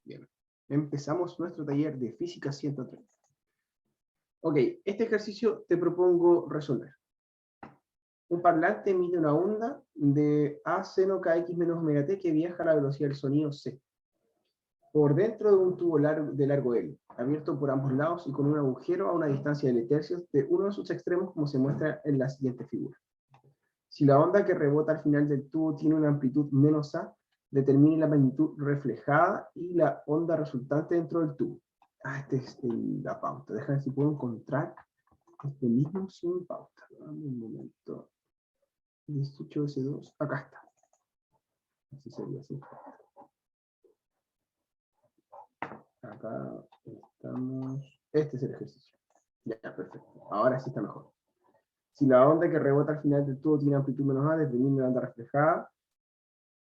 Bien, empezamos nuestro taller de Física 130. Ok, este ejercicio te propongo resolver. Un parlante emite una onda de A seno kx menos omega t que viaja a la velocidad del sonido c, por dentro de un tubo de largo L, abierto por ambos lados y con un agujero a una distancia de tercios de uno de sus extremos, como se muestra en la siguiente figura. Si la onda que rebota al final del tubo tiene una amplitud menos a, determine la magnitud reflejada y la onda resultante dentro del tubo. Esta es la pauta. Déjame ver si puedo encontrar este mismo sin pauta. Dame un momento. 18S2, acá está. Así sería, así. Acá estamos. Este es el ejercicio. Ya, perfecto. Ahora sí está mejor. Si la onda que rebota al final del tubo tiene amplitud menos a, determine la onda reflejada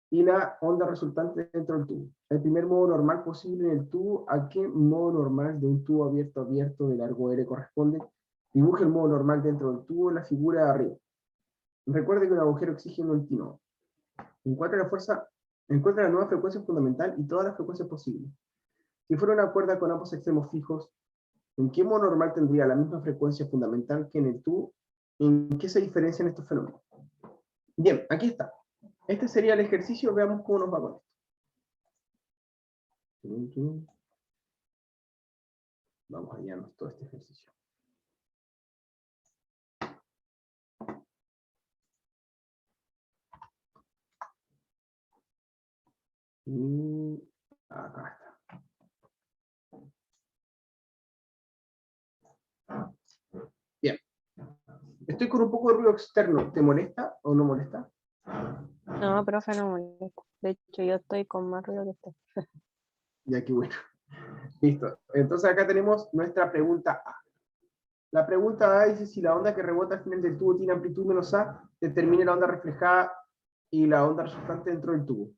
y la onda resultante dentro del tubo. El primer modo normal posible en el tubo, ¿a qué modo normal de un tubo abierto de largo R corresponde? Dibuje el modo normal dentro del tubo en la figura de arriba. Recuerde que un agujero exige un antinodo. Encuentra la nueva frecuencia fundamental y todas las frecuencias posibles. Si fuera una cuerda con ambos extremos fijos, ¿en qué modo normal tendría la misma frecuencia fundamental que en el tubo? ¿En qué se diferencian estos fenómenos? Bien, aquí está. Este sería el ejercicio, veamos cómo nos va con esto. Vamos a hallarnos todo este ejercicio. Y acá está. Bien. Estoy con un poco de ruido externo. ¿Te molesta o no molesta? No, profe, no molesta. De hecho, yo estoy con más ruido que usted. Ya, qué bueno. Listo. Entonces acá tenemos nuestra pregunta A. La pregunta A dice si la onda que rebota al final del tubo tiene amplitud menos A, determine la onda reflejada y la onda resultante dentro del tubo.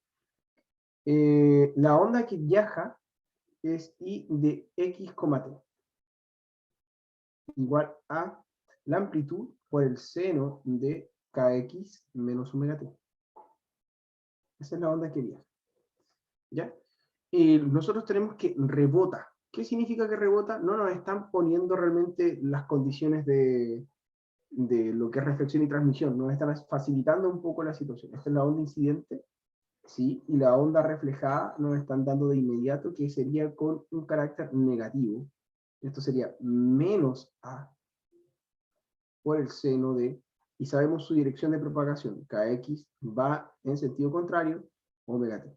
La onda que viaja es I de X, T, igual a la amplitud por el seno de Kx menos omega t. Esa es la onda que viaja. ¿Ya? Nosotros tenemos que rebota. ¿Qué significa que rebota? No nos están poniendo realmente las condiciones de lo que es reflexión y transmisión. Nos están facilitando un poco la situación. Esta es la onda incidente, ¿sí? Y la onda reflejada nos están dando de inmediato que sería con un carácter negativo. Esto sería menos A por el seno de, y sabemos su dirección de propagación, Kx va en sentido contrario, omega t.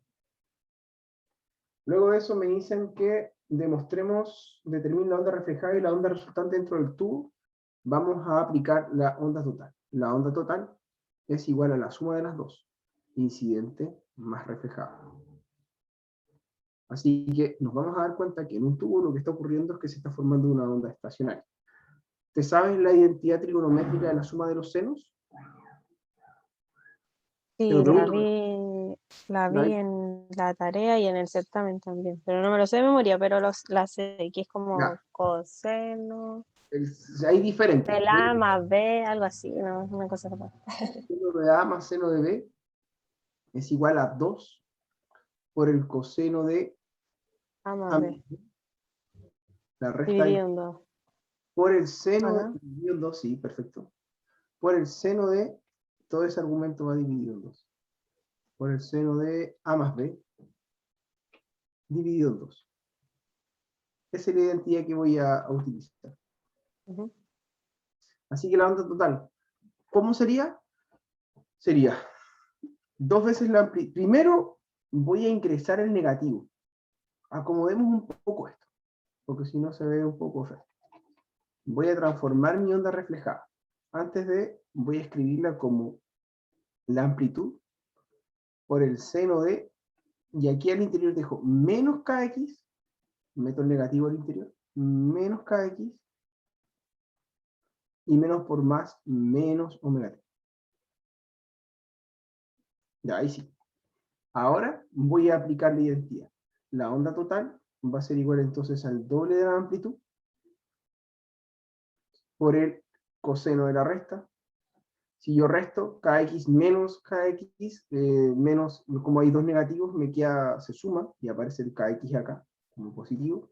Luego de eso me dicen que determine la onda reflejada y la onda resultante dentro del tubo. Vamos a aplicar la onda total. La onda total es igual a la suma de las dos, incidente más reflejada. Así que nos vamos a dar cuenta que en un tubo lo que está ocurriendo es que se está formando una onda estacionaria. ¿Te sabes la identidad trigonométrica de la suma de los senos? Te lo Sí, pregunto. la ¿La vi vi? en la tarea y en el certamen también, pero no me lo sé de memoria, pero la sé, que es como Ya, coseno hay diferentes. del A más B, algo así, ¿no? Una cosa así. Seno de A más seno de B es igual a 2 por el coseno de A más A B, más B. La resta es dividido en 2, por el seno de, ¿no? dividido en 2, sí, perfecto. Por el seno de, todo ese argumento va dividido en 2. Por el seno de A más B, dividido en 2. Esa es la identidad que voy a utilizar. Así que la onda total, ¿cómo sería? Sería 2 veces la amplitud. Primero voy a ingresar el negativo. Acomodemos un poco esto, porque si no se ve un poco feo. Voy a transformar mi onda reflejada. Antes de, voy a escribirla como la amplitud por el seno de, y aquí al interior dejo menos kx, meto el negativo al interior, menos kx, y menos por más, menos omega t. Ya, ahí sí. Ahora voy a aplicar la identidad. La onda total va a ser igual entonces al doble de la amplitud por el coseno de la resta, Si yo resto kx menos kx, menos, como hay dos negativos, me queda, se suma y aparece el kx acá como positivo.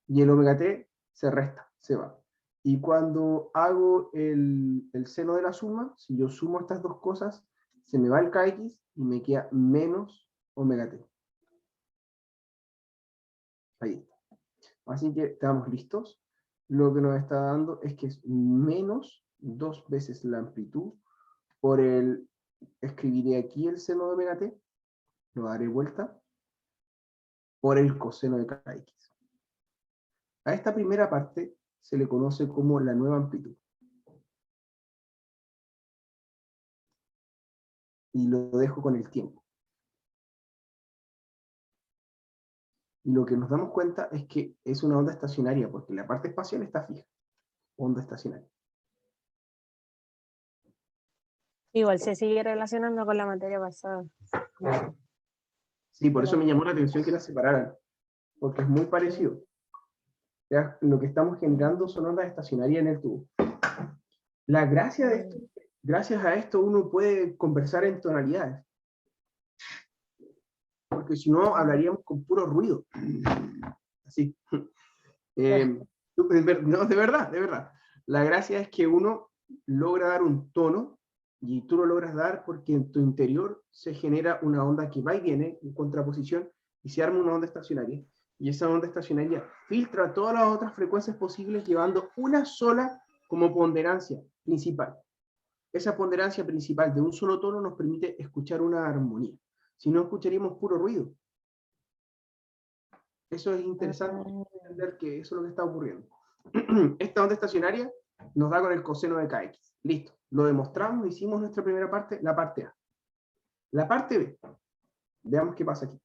Y el omega t se resta, se va. Y cuando hago el seno de la suma, si yo sumo estas dos cosas, se me va el kx y me queda menos omega t. Ahí está. Así que estamos listos. Lo que nos está dando es que es menos 2 veces la amplitud por el, escribiré aquí el seno de omega t, lo daré vuelta, por el coseno de kx. A esta primera parte se le conoce como la nueva amplitud. Y lo dejo con el tiempo. Y lo que nos damos cuenta es que es una onda estacionaria, porque la parte espacial está fija. Onda estacionaria. Igual se sigue relacionando con la materia pasada. Sí, por eso me llamó la atención que las separaran, porque es muy parecido. Ya, lo que estamos generando son ondas estacionarias en el tubo. La gracia de esto, gracias a esto uno puede conversar en tonalidades. Porque si no, hablaríamos con puro ruido. Así. No, de verdad, de verdad. La gracia es que uno logra dar un tono, y tú lo logras dar porque en tu interior se genera una onda que va y viene en contraposición, y se arma una onda estacionaria. Y esa onda estacionaria filtra todas las otras frecuencias posibles, llevando una sola como ponderancia principal. Esa ponderancia principal de un solo tono nos permite escuchar una armonía. Si no, escucharíamos puro ruido. Eso es interesante, entender que eso es lo que está ocurriendo. Esta onda estacionaria nos da con el coseno de kx. Listo, lo demostramos, hicimos nuestra primera parte, la parte A. La parte B, veamos qué pasa aquí.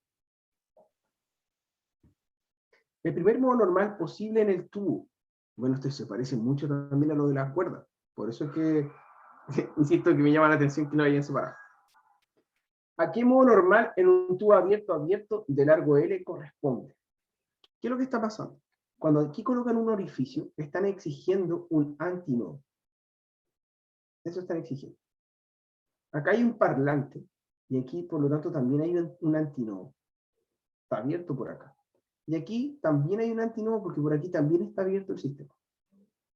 El primer modo normal posible en el tubo. Bueno, esto se parece mucho también a lo de las cuerdas. Por eso es que, insisto, que me llama la atención que lo hayan separado. ¿A qué modo normal en un tubo abierto de largo L corresponde? ¿Qué es lo que está pasando? Cuando aquí colocan un orificio, están exigiendo un antinodo. Eso están exigiendo. Acá hay un parlante, y aquí, por lo tanto, también hay un antinodo. Está abierto por acá. Y aquí también hay un antinodo, porque por aquí también está abierto el sistema.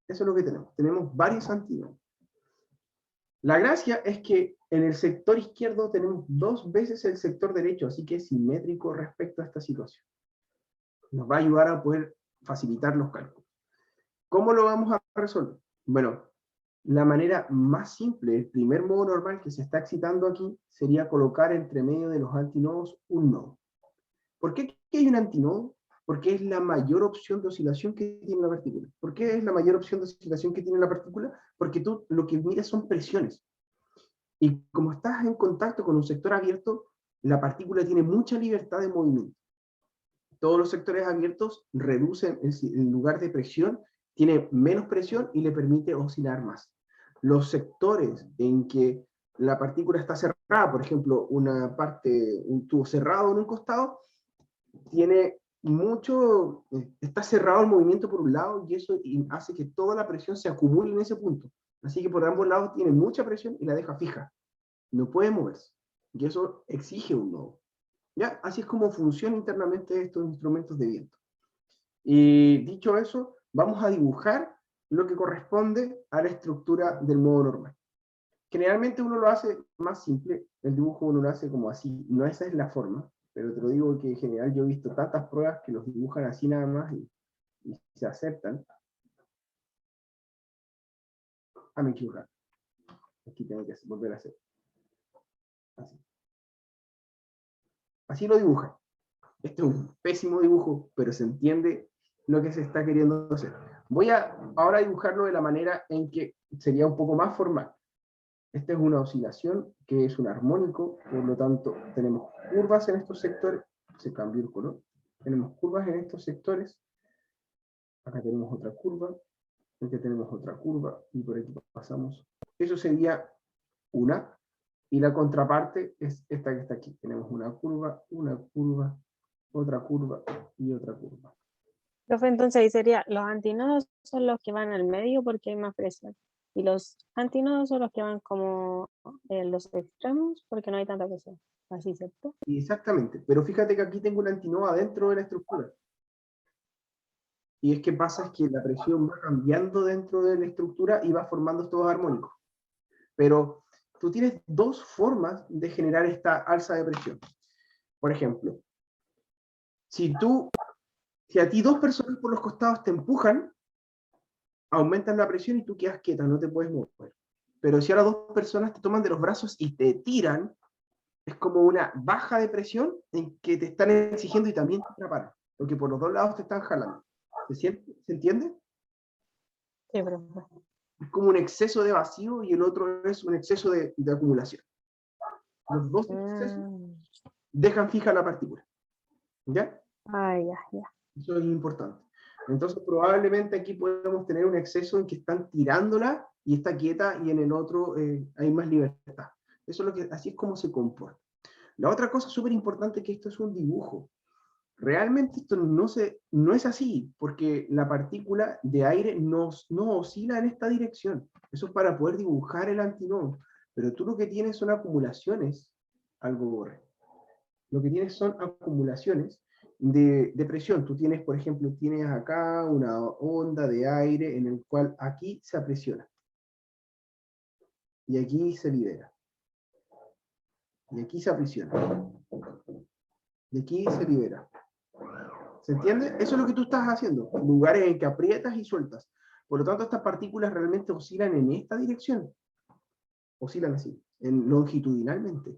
Eso es lo que tenemos. Tenemos varios antinodos. La gracia es que en el sector izquierdo tenemos 2 veces el sector derecho, así que es simétrico respecto a esta situación. Nos va a ayudar a poder facilitar los cálculos. ¿Cómo lo vamos a resolver? Bueno, la manera más simple, el primer modo normal que se está excitando aquí, sería colocar entre medio de los antinodos un nodo. ¿Por qué hay un antinodo? Porque es la mayor opción de oscilación que tiene la partícula. ¿Por qué es la mayor opción de oscilación que tiene la partícula? Porque tú lo que miras son presiones. Y como estás en contacto con un sector abierto, la partícula tiene mucha libertad de movimiento. Todos los sectores abiertos reducen, en lugar de presión, tiene menos presión y le permite oscilar más. Los sectores en que la partícula está cerrada, por ejemplo, un tubo cerrado en un costado, tiene mucho, está cerrado el movimiento por un lado, y eso hace que toda la presión se acumule en ese punto. Así que por ambos lados tiene mucha presión y la deja fija. No puede moverse. Y eso exige un nodo. ¿Ya? Así es como funcionan internamente estos instrumentos de viento. Y dicho eso, vamos a dibujar lo que corresponde a la estructura del modo normal. Generalmente uno lo hace más simple, el dibujo uno lo hace como así, no esa es la forma, pero te lo digo que en general yo he visto tantas pruebas que los dibujan así nada más y se aceptan. Me equivoqué. Aquí tengo que volver a hacer. Así. Así lo dibujan. Este es un pésimo dibujo, pero se entiende lo que se está queriendo hacer. Voy a ahora dibujarlo de la manera en que sería un poco más formal. Esta es una oscilación que es un armónico, por lo tanto tenemos curvas en estos sectores, se cambió el color, tenemos curvas en estos sectores, acá tenemos otra curva, aquí tenemos otra curva, y por aquí pasamos. Eso sería una, y la contraparte es esta que está aquí. Tenemos una curva, otra curva y otra curva. Profe, entonces ahí sería, los antinodos son los que van al medio porque hay más presión. Y los antinodos son los que van como en los extremos porque no hay tanta presión. Así, ¿cierto? Exactamente, pero fíjate que aquí tengo un antinodo dentro de la estructura. Y es que pasa es que la presión va cambiando dentro de la estructura y va formando estos armónicos. Pero tú tienes dos formas de generar esta alza de presión. Por ejemplo, si a ti dos personas por los costados te empujan, aumentan la presión y tú quedas quieta, no te puedes mover. Pero si ahora dos personas te toman de los brazos y te tiran, es como una baja de presión en que te están exigiendo y también te atrapan, porque por los dos lados te están jalando. ¿Se entiende? Sí, profe. Es como un exceso de vacío y el otro es un exceso de acumulación. Los dos excesos dejan fija la partícula. ¿Ya? Ah, ya, ya. Eso es importante. Entonces, probablemente aquí podemos tener un exceso en que están tirándola y está quieta y en el otro hay más libertad. Eso es lo que, así es como se comporta. La otra cosa súper importante es que esto es un dibujo. Realmente esto no es así, porque la partícula de aire no oscila en esta dirección. Eso es para poder dibujar el antinodo. Pero tú lo que tienes son acumulaciones, algo borre. Lo que tienes son acumulaciones de presión. Tú tienes, por ejemplo, tienes acá una onda de aire en el cual aquí se apresiona. Y aquí se libera. Y aquí se aprisiona. Y aquí se libera. ¿Se entiende? Eso es lo que tú estás haciendo. Lugares en que aprietas y sueltas. Por lo tanto, estas partículas realmente oscilan en esta dirección. Oscilan así, longitudinalmente.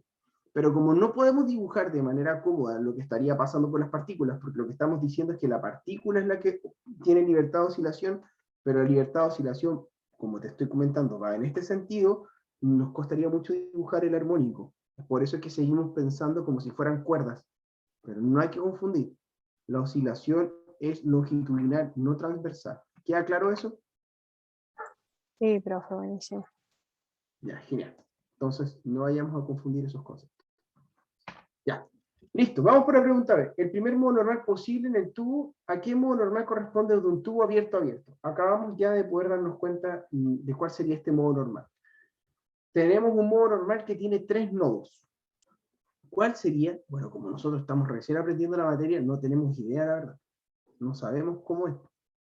Pero como no podemos dibujar de manera cómoda lo que estaría pasando con las partículas, porque lo que estamos diciendo es que la partícula es la que tiene libertad de oscilación, pero la libertad de oscilación, como te estoy comentando, va en este sentido, nos costaría mucho dibujar el armónico. Por eso es que seguimos pensando como si fueran cuerdas. Pero no hay que confundir. La oscilación es longitudinal, no transversal. ¿Queda claro eso? Sí, profe, buenísimo. Ya, genial. Entonces, no vayamos a confundir esos conceptos. Ya, listo. Vamos por la pregunta B. El primer modo normal posible en el tubo, ¿a qué modo normal corresponde de un tubo abierto a abierto? Acabamos ya de poder darnos cuenta de cuál sería este modo normal. Tenemos un modo normal que tiene 3 nodos. ¿Cuál sería? Bueno, como nosotros estamos recién aprendiendo la materia, no tenemos idea, la verdad. No sabemos cómo es.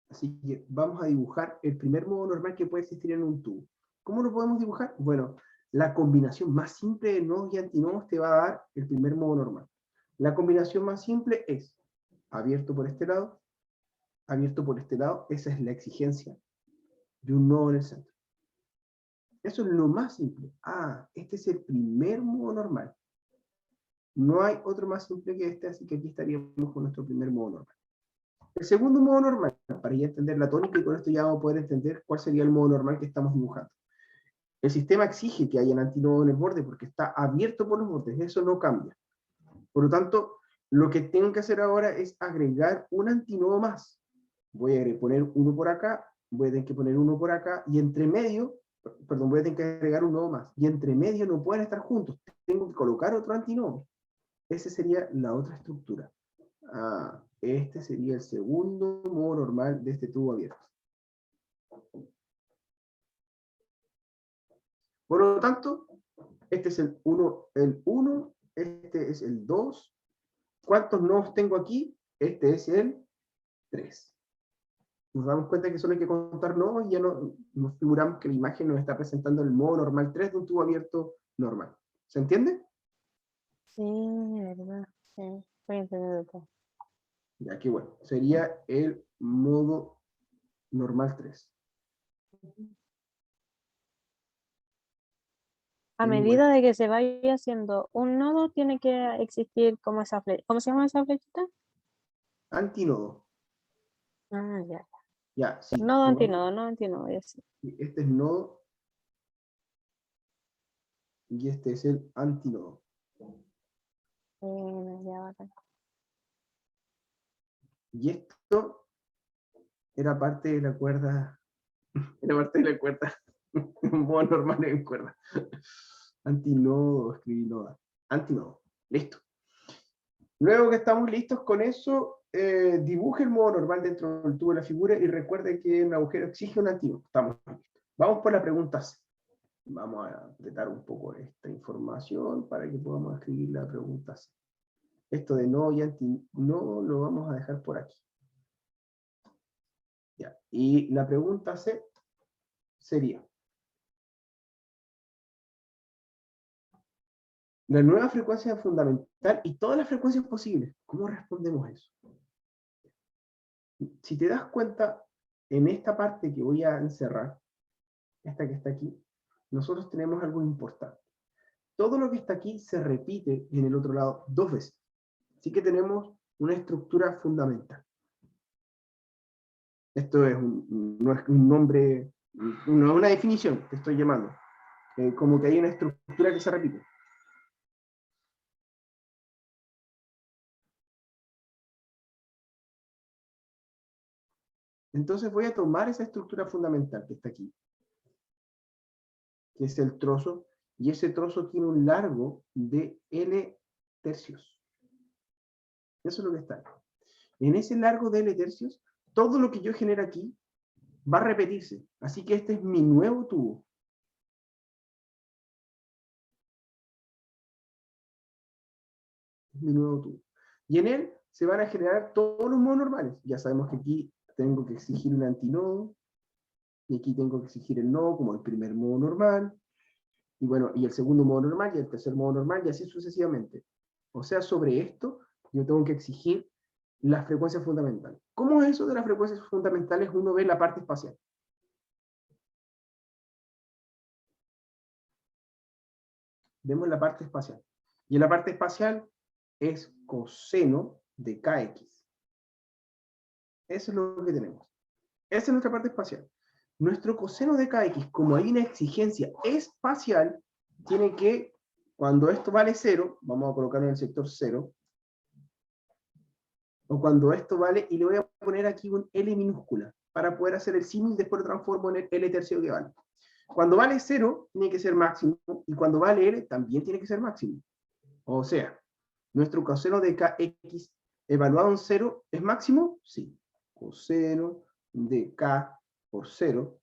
Así que vamos a dibujar el primer modo normal que puede existir en un tubo. ¿Cómo lo podemos dibujar? Bueno, la combinación más simple de nodos y antinodos te va a dar el primer modo normal. La combinación más simple es abierto por este lado, abierto por este lado. Esa es la exigencia de un nodo en el centro. Eso es lo más simple. Ah, este es el primer modo normal. No hay otro más simple que este, así que aquí estaríamos con nuestro primer modo normal. El segundo modo normal, para ya entender la tónica y con esto ya vamos a poder entender cuál sería el modo normal que estamos dibujando. El sistema exige que haya un antinodo en el borde porque está abierto por los bordes, eso no cambia. Por lo tanto, lo que tengo que hacer ahora es agregar un antinodo más. Voy a poner uno por acá, voy a tener que poner uno por acá, y entre medio, perdón, voy a tener que agregar un nodo más. Y entre medio no pueden estar juntos, tengo que colocar otro antinodo. Esa sería la otra estructura. Ah, este sería el segundo modo normal de este tubo abierto. Por lo tanto, este es el 1, este es el 2. ¿Cuántos nodos tengo aquí? Este es el 3. Nos damos cuenta que solo hay que contar nodos y ya nos figuramos que la imagen nos está presentando el modo normal 3 de un tubo abierto normal. ¿Se entiende? Sí, verdad. Sí, estoy entendiendo todo. Ya que bueno, sería el modo normal 3. A medida de que se vaya haciendo un nodo, tiene que existir como esa flecha. ¿Cómo se llama esa flechita? Antinodo. Ah, ya. Ya, sí. Nodo, antinodo, nodo, antinodo, ya sí. Este es nodo y este es el antinodo. Ya, bacán. Y esto era parte de la cuerda, era parte de la cuerda, un modo normal en cuerda. Antinodo, escribí noda. Antinodo, listo. Luego que estamos listos con eso, dibuje el modo normal dentro del tubo de la figura y recuerde que un agujero exige un antinodo. Estamos listos. Vamos por la pregunta C. Vamos a apretar un poco esta información para que podamos escribir la pregunta C. Esto de no y anti no lo vamos a dejar por aquí. Ya. Y la pregunta C sería: la nueva frecuencia fundamental y todas las frecuencias posibles. ¿Cómo respondemos a eso? Si te das cuenta, en esta parte que voy a encerrar, esta que está aquí, nosotros tenemos algo importante. Todo lo que está aquí se repite en el otro lado 2 veces. Así que tenemos una estructura fundamental. Esto es no es un nombre, no es una definición que estoy llamando. Como que hay una estructura que se repite. Entonces voy a tomar esa estructura fundamental que está aquí, que es el trozo, y ese trozo tiene un largo de L tercios. Eso es lo que está. En ese largo de L tercios, todo lo que yo genero aquí va a repetirse. Así que este es mi nuevo tubo. Mi nuevo tubo. Y en él se van a generar todos los modos normales. Ya sabemos que aquí tengo que exigir un antinodo, y aquí tengo que exigir el nodo como el primer modo normal, y bueno, y el segundo modo normal, y el tercer modo normal, y así sucesivamente. O sea, sobre esto, yo tengo que exigir las frecuencias fundamentales. ¿Cómo es eso de las frecuencias fundamentales? Uno ve la parte espacial. Vemos la parte espacial. Y en la parte espacial es coseno de kx. Eso es lo que tenemos. Esa es nuestra parte espacial. Nuestro coseno de kx, como hay una exigencia espacial, tiene que, cuando esto vale 0, vamos a colocarlo en el sector 0, o cuando esto vale, y le voy a poner aquí un L minúscula, para poder hacer el símil, después lo transformo en el L tercio que vale. Cuando vale 0, tiene que ser máximo, y cuando vale L, también tiene que ser máximo. O sea, nuestro coseno de kx evaluado en 0 es máximo, sí. Coseno de k por 0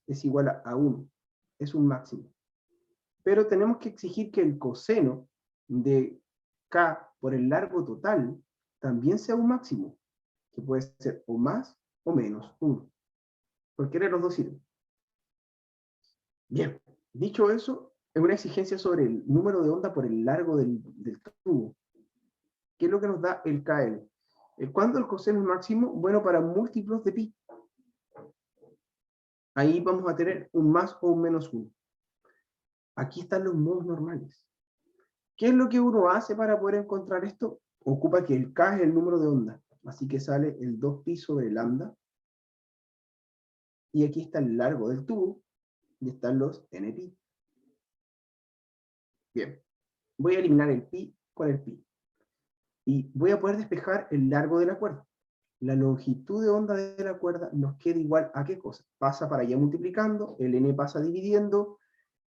es igual a 1. Es un máximo. Pero tenemos que exigir que el coseno de k por el largo total también sea un máximo, que puede ser o más o menos 1. Cualquiera de los dos sirve. Bien, dicho eso, es una exigencia sobre el número de onda por el largo del tubo. ¿Qué es lo que nos da el KL? ¿Cuándo el coseno es máximo? Bueno, para múltiplos de pi. Ahí vamos a tener un más o un menos 1. Aquí están los modos normales. ¿Qué es lo que uno hace para poder encontrar esto? Ocupa que el K es el número de onda. Así que sale el 2pi sobre lambda. Y aquí está el largo del tubo. Y están los npi. Bien. Voy a eliminar el pi con el pi. Y voy a poder despejar el largo de la cuerda. La longitud de onda de la cuerda nos queda igual a ¿qué cosa? Pasa para allá multiplicando, el n pasa dividiendo,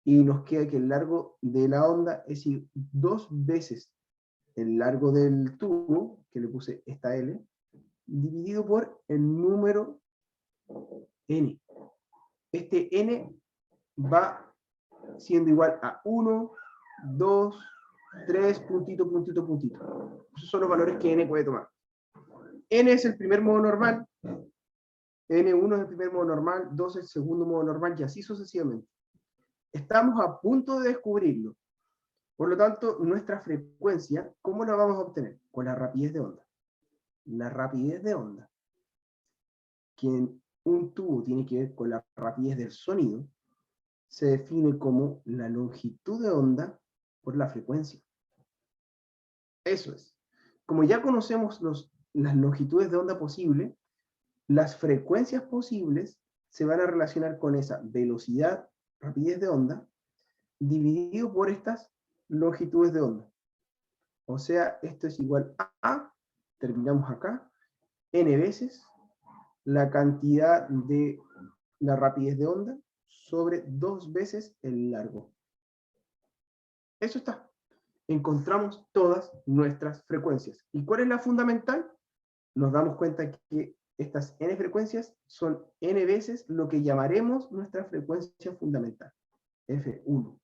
y nos queda que el largo de la onda es 2 veces el largo del tubo, que le puse esta L, dividido por el número n. Este n va siendo igual a 1, 2, 3, puntito, puntito, puntito. Esos son los valores que n puede tomar. N es el primer modo normal, N1 es el primer modo normal, 2 es el segundo modo normal, y así sucesivamente. Estamos a punto de descubrirlo. Por lo tanto, nuestra frecuencia, ¿cómo la vamos a obtener? Con la rapidez de onda. La rapidez de onda, que en un tubo tiene que ver con la rapidez del sonido, se define como la longitud de onda por la frecuencia. Eso es. Como ya conocemos las longitudes de onda posible, las frecuencias posibles se van a relacionar con esa velocidad, rapidez de onda, dividido por estas longitudes de onda. O sea, esto es igual a, terminamos acá, n veces la cantidad de la rapidez de onda sobre 2 veces el largo. Eso está. Encontramos todas nuestras frecuencias. ¿Y cuál es la fundamental? Nos damos cuenta que estas n frecuencias son n veces lo que llamaremos nuestra frecuencia fundamental, F1.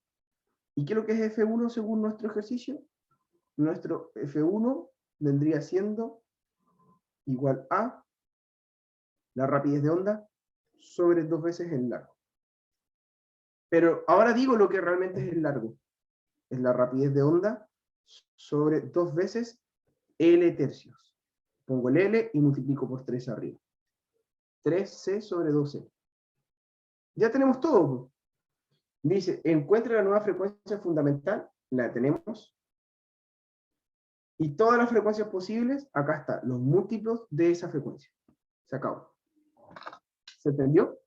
¿Y qué es lo que es F1 según nuestro ejercicio? Nuestro F1 vendría siendo igual a la rapidez de onda sobre 2 veces el largo. Pero ahora digo lo que realmente es el largo. Es la rapidez de onda sobre 2 veces L tercios. Pongo el L y multiplico por 3 arriba. 3C sobre 2C. Ya tenemos todo. Dice, encuentre la nueva frecuencia fundamental. La tenemos. Y todas las frecuencias posibles, acá está, los múltiplos de esa frecuencia. Se acabó. ¿Se entendió?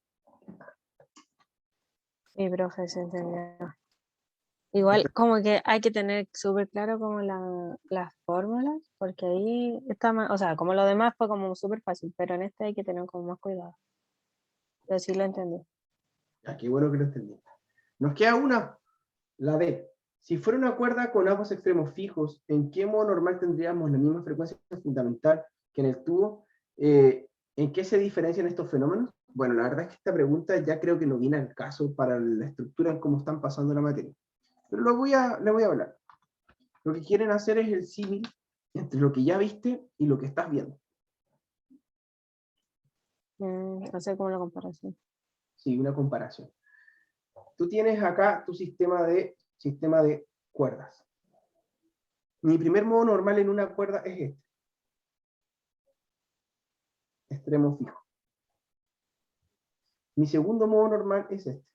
Sí, profe, se entendió. Igual como que hay que tener súper claro como las fórmulas, porque ahí está más, o sea, como lo demás fue como súper fácil, pero en este hay que tener como más cuidado. Pero sí lo entendí. Ah, qué bueno que lo entendí. Nos queda una, la D. Si fuera una cuerda con ambos extremos fijos, ¿en qué modo normal tendríamos la misma frecuencia fundamental que en el tubo? ¿En qué se diferencian estos fenómenos? Bueno, la verdad es que esta pregunta ya creo que no viene al caso para la estructura en cómo están pasando la materia. Pero le voy a hablar. Lo que quieren hacer es el símil entre lo que ya viste y lo que estás viendo. Hacer como la comparación. Sí, una comparación. Tú tienes acá tu sistema de cuerdas. Mi primer modo normal en una cuerda es este. Extremo fijo. Mi segundo modo normal es este.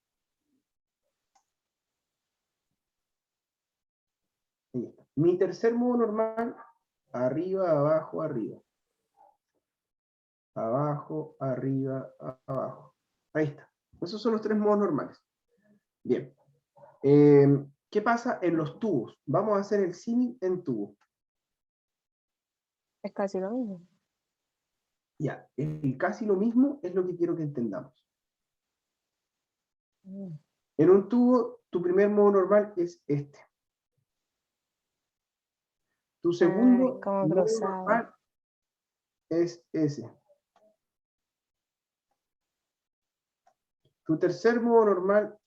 Ahí está. Mi tercer modo normal, arriba, abajo, arriba. Abajo, arriba, abajo. Ahí está. Esos son los tres modos normales. Bien. ¿Qué pasa en los tubos? Vamos a hacer el símil en tubo. Es casi lo mismo. Ya, casi lo mismo es lo que quiero que entendamos. En un tubo, tu primer modo normal es este. Tu segundo como modo cruzado. normal es ese. Tu tercer modo normal...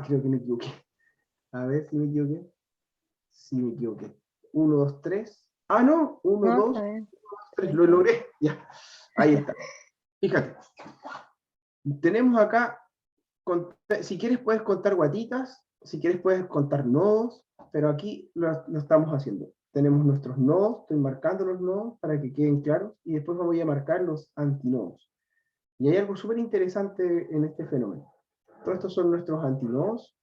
creo que me equivoqué. A ver si me equivoqué. Sí, me equivoqué. 1, 2, 3. No. 1, No, 2, está bien. 3. Lo logré. Ya. Ahí está. Fíjate. Tenemos acá, si quieres puedes contar guatitas, si quieres puedes contar nodos, pero aquí lo estamos haciendo. Tenemos nuestros nodos, estoy marcando los nodos para que queden claros, y después voy a marcar los antinodos. Y hay algo súper interesante en este fenómeno. Todos estos son nuestros antinodos.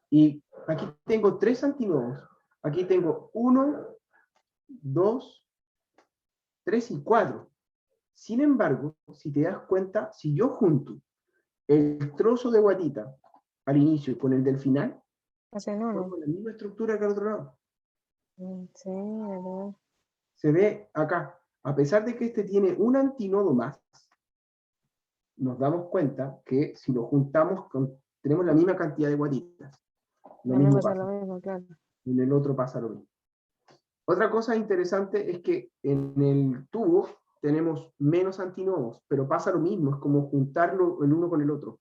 Y aquí tengo 3 antinodos. Aquí tengo 1, 2, 3 y 4. Sin embargo, si te das cuenta, si yo junto el trozo de guatita al inicio con el del final, Hacen uno. formo la misma estructura que al otro lado. Sí, verdad. Se ve acá, a pesar de que este tiene un antinodo más, nos damos cuenta que si lo juntamos, tenemos la misma cantidad de guatitas. Lo A mí me mismo pasa pasa. lo mismo, claro. En el otro pasa lo mismo. Otra cosa interesante es que en el tubo tenemos menos antinodos, pero pasa lo mismo, es como juntarlo el uno con el otro.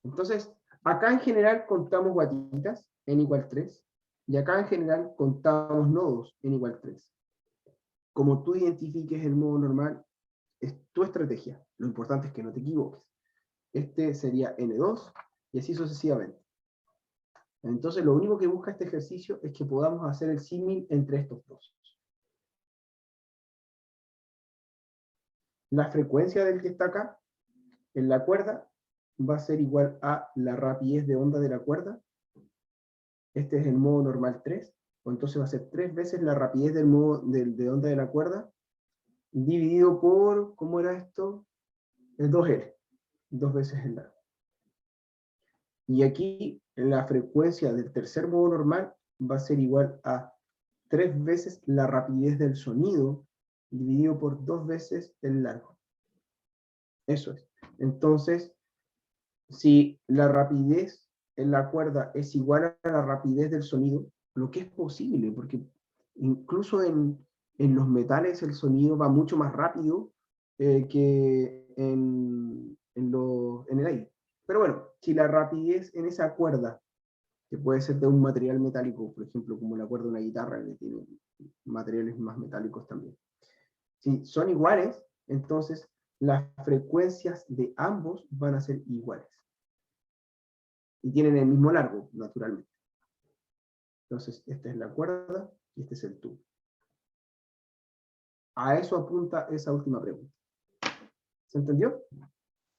Entonces, acá en general contamos guatitas, n igual 3, y acá en general contamos nodos, n igual 3. Como tú identifiques el modo normal, es tu estrategia. Lo importante es que no te equivoques. Este sería n2, y así sucesivamente. Entonces, lo único que busca este ejercicio es que podamos hacer el símil entre estos dos. La frecuencia del que está acá, en la cuerda, va a ser igual a la rapidez de onda de la cuerda. Este es el modo normal 3, o entonces va a ser 3 veces la rapidez del modo de onda de la cuerda, dividido por, ¿cómo era esto? El 2L, 2 veces el largo. Y aquí la frecuencia del tercer modo normal va a ser igual a 3 veces la rapidez del sonido, dividido por 2 veces el largo. Eso es. Entonces, si la rapidez en la cuerda es igual a la rapidez del sonido, lo que es posible, porque incluso en En los metales el sonido va mucho más rápido que en el aire. Pero bueno, si la rapidez en esa cuerda, que puede ser de un material metálico, por ejemplo, como la cuerda de una guitarra, que tiene materiales más metálicos también, si son iguales, entonces las frecuencias de ambos van a ser iguales. Y tienen el mismo largo, naturalmente. Entonces, esta es la cuerda y este es el tubo. A eso apunta esa última pregunta. ¿Se entendió?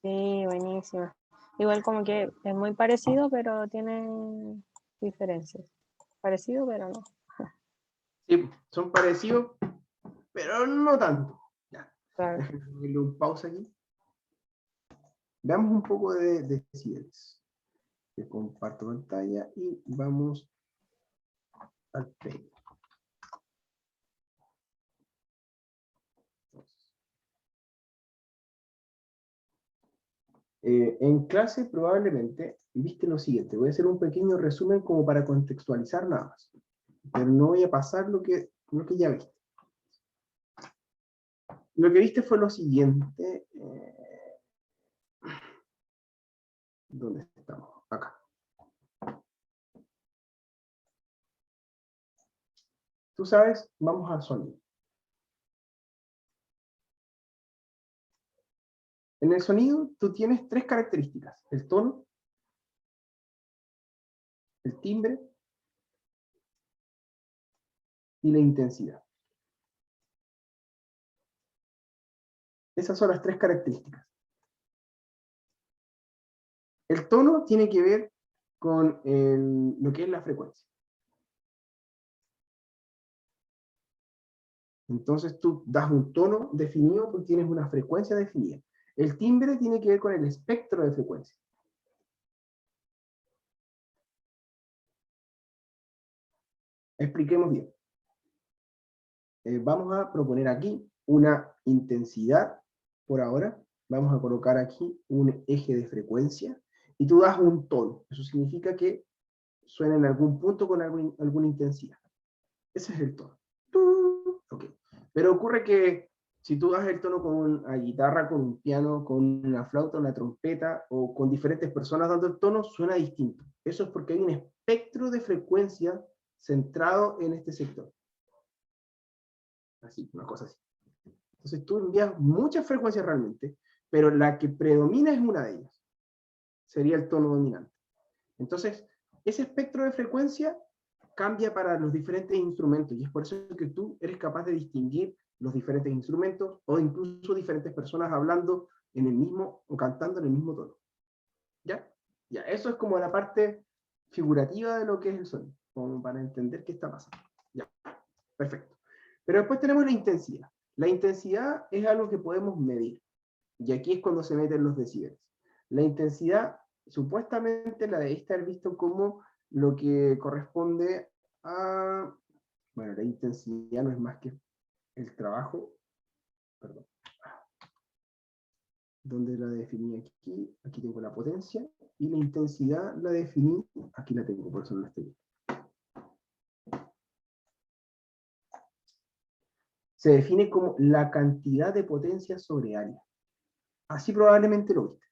Sí, buenísimo. Igual como que es muy parecido, pero tiene diferencias. Parecido, pero no. Sí, son parecidos, pero no tanto. Ya. Claro. Déjenme ponerle un pausa aquí. Veamos un poco de decibeles. Te comparto pantalla y vamos al play. En clase probablemente viste lo siguiente. Voy a hacer un pequeño resumen como para contextualizar nada más. Pero no voy a pasar lo que ya viste. Lo que viste fue lo siguiente. ¿Dónde estamos? Acá. Tú sabes, vamos al sonido. En el sonido tú tienes tres características. El tono, el timbre y la intensidad. Esas son las tres características. El tono tiene que ver con lo que es la frecuencia. Entonces tú das un tono definido porque tienes una frecuencia definida. El timbre tiene que ver con el espectro de frecuencia. Expliquemos bien. Vamos a proponer aquí una intensidad por ahora. Vamos a colocar aquí un eje de frecuencia y tú das un tono. Eso significa que suena en algún punto con alguna intensidad. Ese es el tono. Okay. Pero ocurre que si tú das el tono con una guitarra, con un piano, con una flauta, una trompeta, o con diferentes personas dando el tono, suena distinto. Eso es porque hay un espectro de frecuencia centrado en este sector. Así, una cosa así. Entonces tú envías muchas frecuencias realmente, pero la que predomina es una de ellas. Sería el tono dominante. Entonces, ese espectro de frecuencia cambia para los diferentes instrumentos, y es por eso que tú eres capaz de distinguir los diferentes instrumentos, o incluso diferentes personas hablando en el mismo, o cantando en el mismo tono. ¿Ya? Ya, eso es como la parte figurativa de lo que es el sonido, como para entender qué está pasando. Ya, perfecto. Pero después tenemos la intensidad. La intensidad es algo que podemos medir, y aquí es cuando se meten los decibeles. La intensidad, supuestamente, la debiste haber visto como lo que corresponde a... Bueno, la intensidad no es más que el trabajo, perdón, donde la definí aquí, aquí tengo la potencia, y la intensidad la definí, aquí la tengo, por eso no la estoy viendo. Se define como la cantidad de potencia sobre área. Así probablemente lo viste.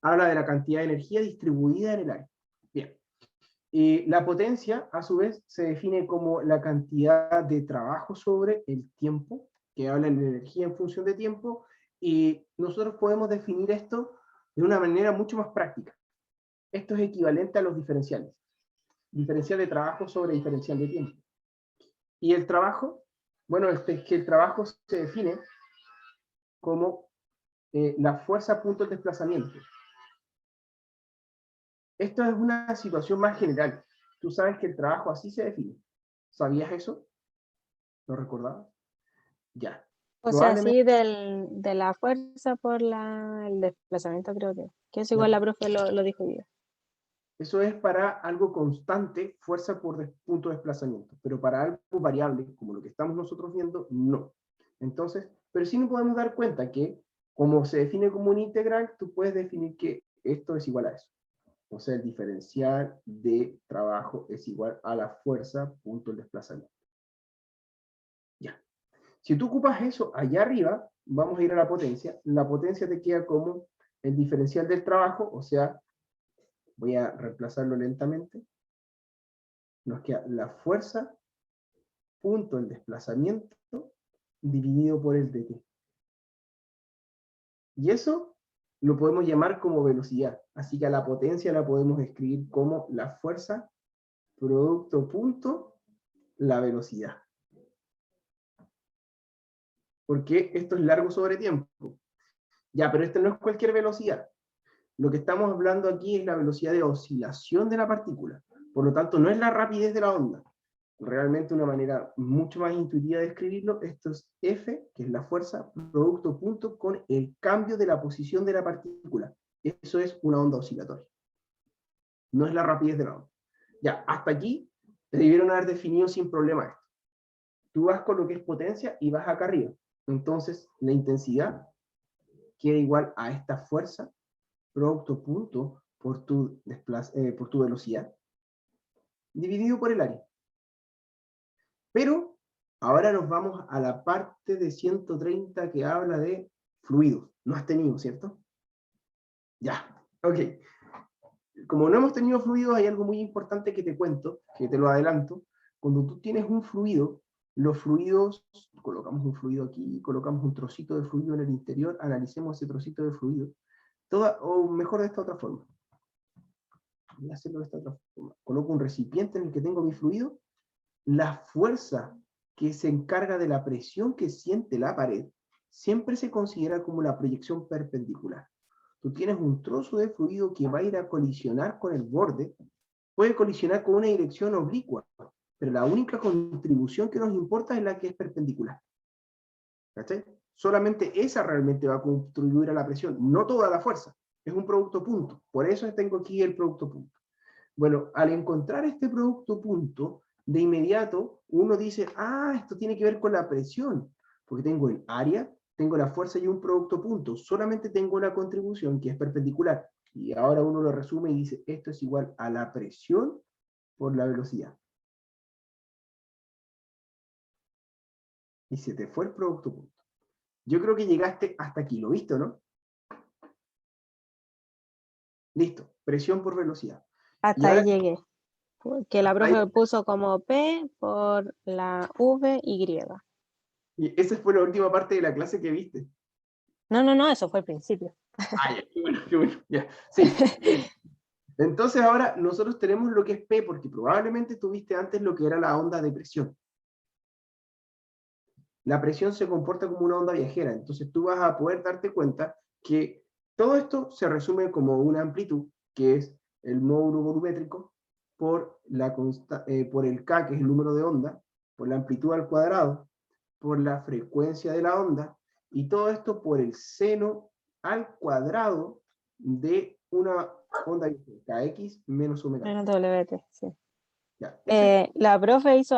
Habla de la cantidad de energía distribuida en el área. Bien. Y la potencia, a su vez, se define como la cantidad de trabajo sobre el tiempo, que habla de energía en función de tiempo, y nosotros podemos definir esto de una manera mucho más práctica. Esto es equivalente a los diferenciales. Diferencial de trabajo sobre diferencial de tiempo. Y el trabajo, bueno, es que el trabajo se define como la fuerza punto de desplazamiento. Esto es una situación más general. Tú sabes que el trabajo así se define. ¿Sabías eso? ¿Lo recordabas? Ya. O sea, Probablemente sí, de la fuerza por el desplazamiento, creo que eso igual ya. la profe lo dijo yo. Eso es para algo constante, fuerza por punto de desplazamiento. Pero para algo variable, como lo que estamos nosotros viendo, no. Entonces, pero sí nos podemos dar cuenta que, como se define como un integral, tú puedes definir que esto es igual a eso. O sea, el diferencial de trabajo es igual a la fuerza punto de desplazamiento. Si tú ocupas eso allá arriba, vamos a ir a la potencia te queda como el diferencial del trabajo, o sea, voy a reemplazarlo lentamente, nos queda la fuerza punto el desplazamiento dividido por el dt. Y eso lo podemos llamar como velocidad, así que a la potencia la podemos escribir como la fuerza producto punto la velocidad. Porque esto es largo sobre tiempo. Ya, pero esto no es cualquier velocidad. Lo que estamos hablando aquí es la velocidad de oscilación de la partícula. Por lo tanto, no es la rapidez de la onda. Realmente una manera mucho más intuitiva de escribirlo, esto es F, que es la fuerza, producto punto, con el cambio de la posición de la partícula. Eso es una onda oscilatoria. No es la rapidez de la onda. Ya, hasta aquí te debieron haber definido sin problema esto. Tú vas con lo que es potencia y vas acá arriba. Entonces, la intensidad queda igual a esta fuerza, producto punto, por tu velocidad, dividido por el área. Pero ahora nos vamos a la parte de 130 que habla de fluidos. No has tenido, ¿cierto? Ya, ok. Como no hemos tenido fluidos, hay algo muy importante que te cuento, que te lo adelanto. Cuando tú tienes un fluido, los fluidos, colocamos un fluido aquí, colocamos un trocito de fluido en el interior, analicemos ese trocito de fluido, o mejor de esta otra forma. Voy a hacerlo de esta otra forma. Coloco un recipiente en el que tengo mi fluido, la fuerza que se encarga de la presión que siente la pared siempre se considera como la proyección perpendicular. Tú tienes un trozo de fluido que va a ir a colisionar con el borde, puede colisionar con una dirección oblicua, pero la única contribución que nos importa es la que es perpendicular. ¿Cachai? Solamente esa realmente va a contribuir a la presión, no toda la fuerza. Es un producto punto. Por eso tengo aquí el producto punto. Bueno, al encontrar este producto punto, de inmediato uno dice, ah, esto tiene que ver con la presión, porque tengo el área, tengo la fuerza y un producto punto, solamente tengo la contribución que es perpendicular. Y ahora uno lo resume y dice, esto es igual a la presión por la velocidad. Y se te fue el producto punto. Yo creo que llegaste hasta aquí, ¿lo viste o no? Listo, presión por velocidad. Y Hasta ahora, ahí llegué. Que la hasta ahí, profe puso como P por la V, Y. y esa fue la última parte de la clase que viste. No, eso fue el principio. Ah, ya, qué bueno, ya. Sí. Entonces ahora nosotros tenemos lo que es P, porque probablemente tuviste antes lo que era la onda de presión. La presión se comporta como una onda viajera, entonces tú vas a poder darte cuenta que todo esto se resume como una amplitud, que es el módulo volumétrico, por el K, que es el número de onda, por la amplitud al cuadrado, por la frecuencia de la onda, y todo esto por el seno al cuadrado de una onda kx menos omega t. Menos WT, sí. Ya, ese, La profe hizo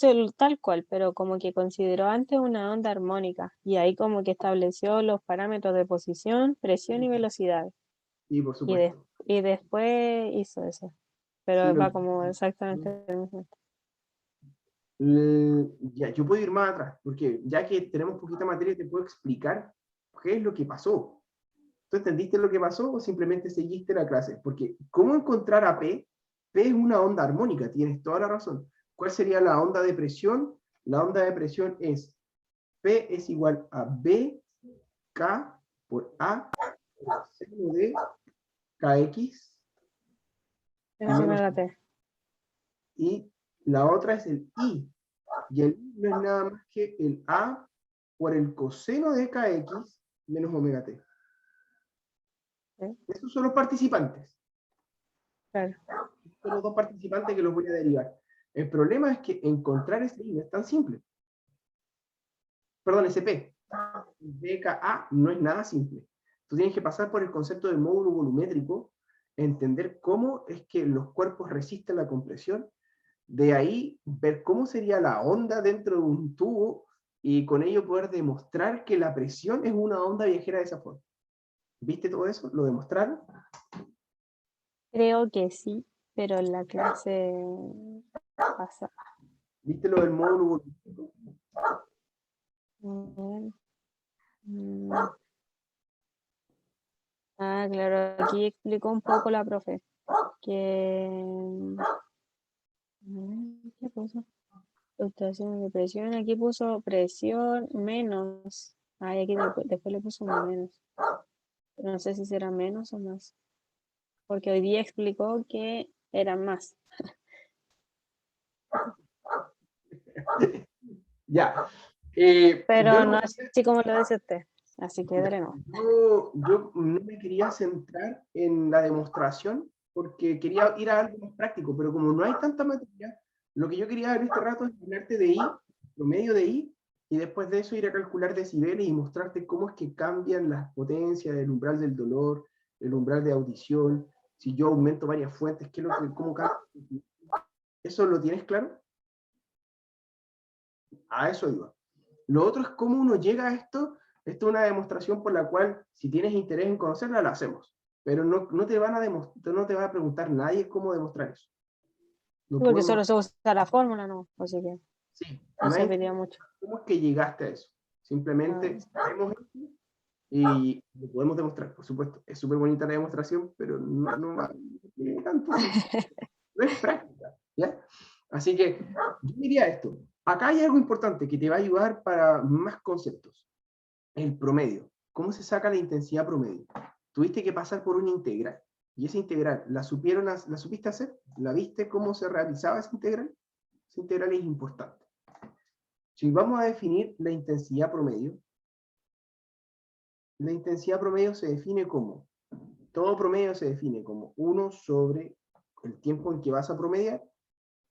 el tal cual, pero como que consideró antes una onda armónica y ahí como que estableció los parámetros de posición, presión y velocidad. sí, por Y, supuesto. y después hizo eso, Sí, pero va como exactamente lo mismo. ya, yo puedo ir más atrás, porque ya que tenemos poquita materia, te puedo explicar qué es lo que pasó. ¿Tú entendiste lo que pasó o simplemente seguiste la clase? Porque, ¿cómo encontrar a P? P es una onda armónica, tienes toda la razón. ¿Cuál sería la onda de presión? La onda de presión es P es igual a B, K por A, por seno de KX, Encima menos, de la T. y la otra es el I. Y el I no es nada más que el A por el coseno de KX menos omega t. ¿Sí? Estos son los participantes. Claro. Son los dos participantes que los voy a derivar. El problema es que encontrar ese I no es tan simple. Perdón, ese P. BKA no es nada simple. Tú tienes que pasar por el concepto del módulo volumétrico, entender cómo es que los cuerpos resisten la compresión, de ahí ver cómo sería la onda dentro de un tubo y con ello poder demostrar que la presión es una onda viajera de esa forma. ¿Viste todo eso? ¿Lo demostraron? Creo que sí, pero en la clase pasada. ¿Viste lo del módulo volumétrico? ver, mm, Ah, claro, aquí explicó un poco la profe que... ¿Qué puso? Fluctuación de presión, aquí puso presión menos. Ay, aquí después le puso un menos. No sé si será menos o más. Porque hoy día explicó que era más. Ya. Yo Pero lo no que así como lo dice usted. Así que dale no. yo no me quería centrar en la demostración porque quería ir a algo más práctico, pero como no hay tanta materia, lo que yo quería en este rato es hablarte de I, promedio de I, y después de eso ir a calcular decibeles y mostrarte cómo es que cambian las potencias, el umbral del dolor, el umbral de audición, si yo aumento varias fuentes, qué es lo que, cómo cambia. ¿Eso lo tienes claro? A eso iba. Lo otro es cómo uno llega a esto. Esto es una demostración por la cual, si tienes interés en conocerla, la hacemos. Pero no te van a no te va a preguntar nadie cómo demostrar eso. No Porque podemos, solo se usa la fórmula, ¿no? Así que sí, no nadie te serviría pregunta mucho. cómo es que llegaste a eso. Ah, Simplemente sabemos esto y lo podemos demostrar, por supuesto. Es súper bonita la demostración, pero no tiene tanto sentido. No es práctica, ¿ya? Así que yo diría esto. Acá hay algo importante que te va a ayudar para más conceptos. El promedio. ¿Cómo se saca la intensidad promedio? Tuviste que pasar por una integral. ¿Y esa integral la supiste hacer? ¿La viste cómo se realizaba esa integral? Esa integral es importante. Si vamos a definir la intensidad promedio se define como, todo promedio se define como 1 sobre el tiempo en que vas a promediar,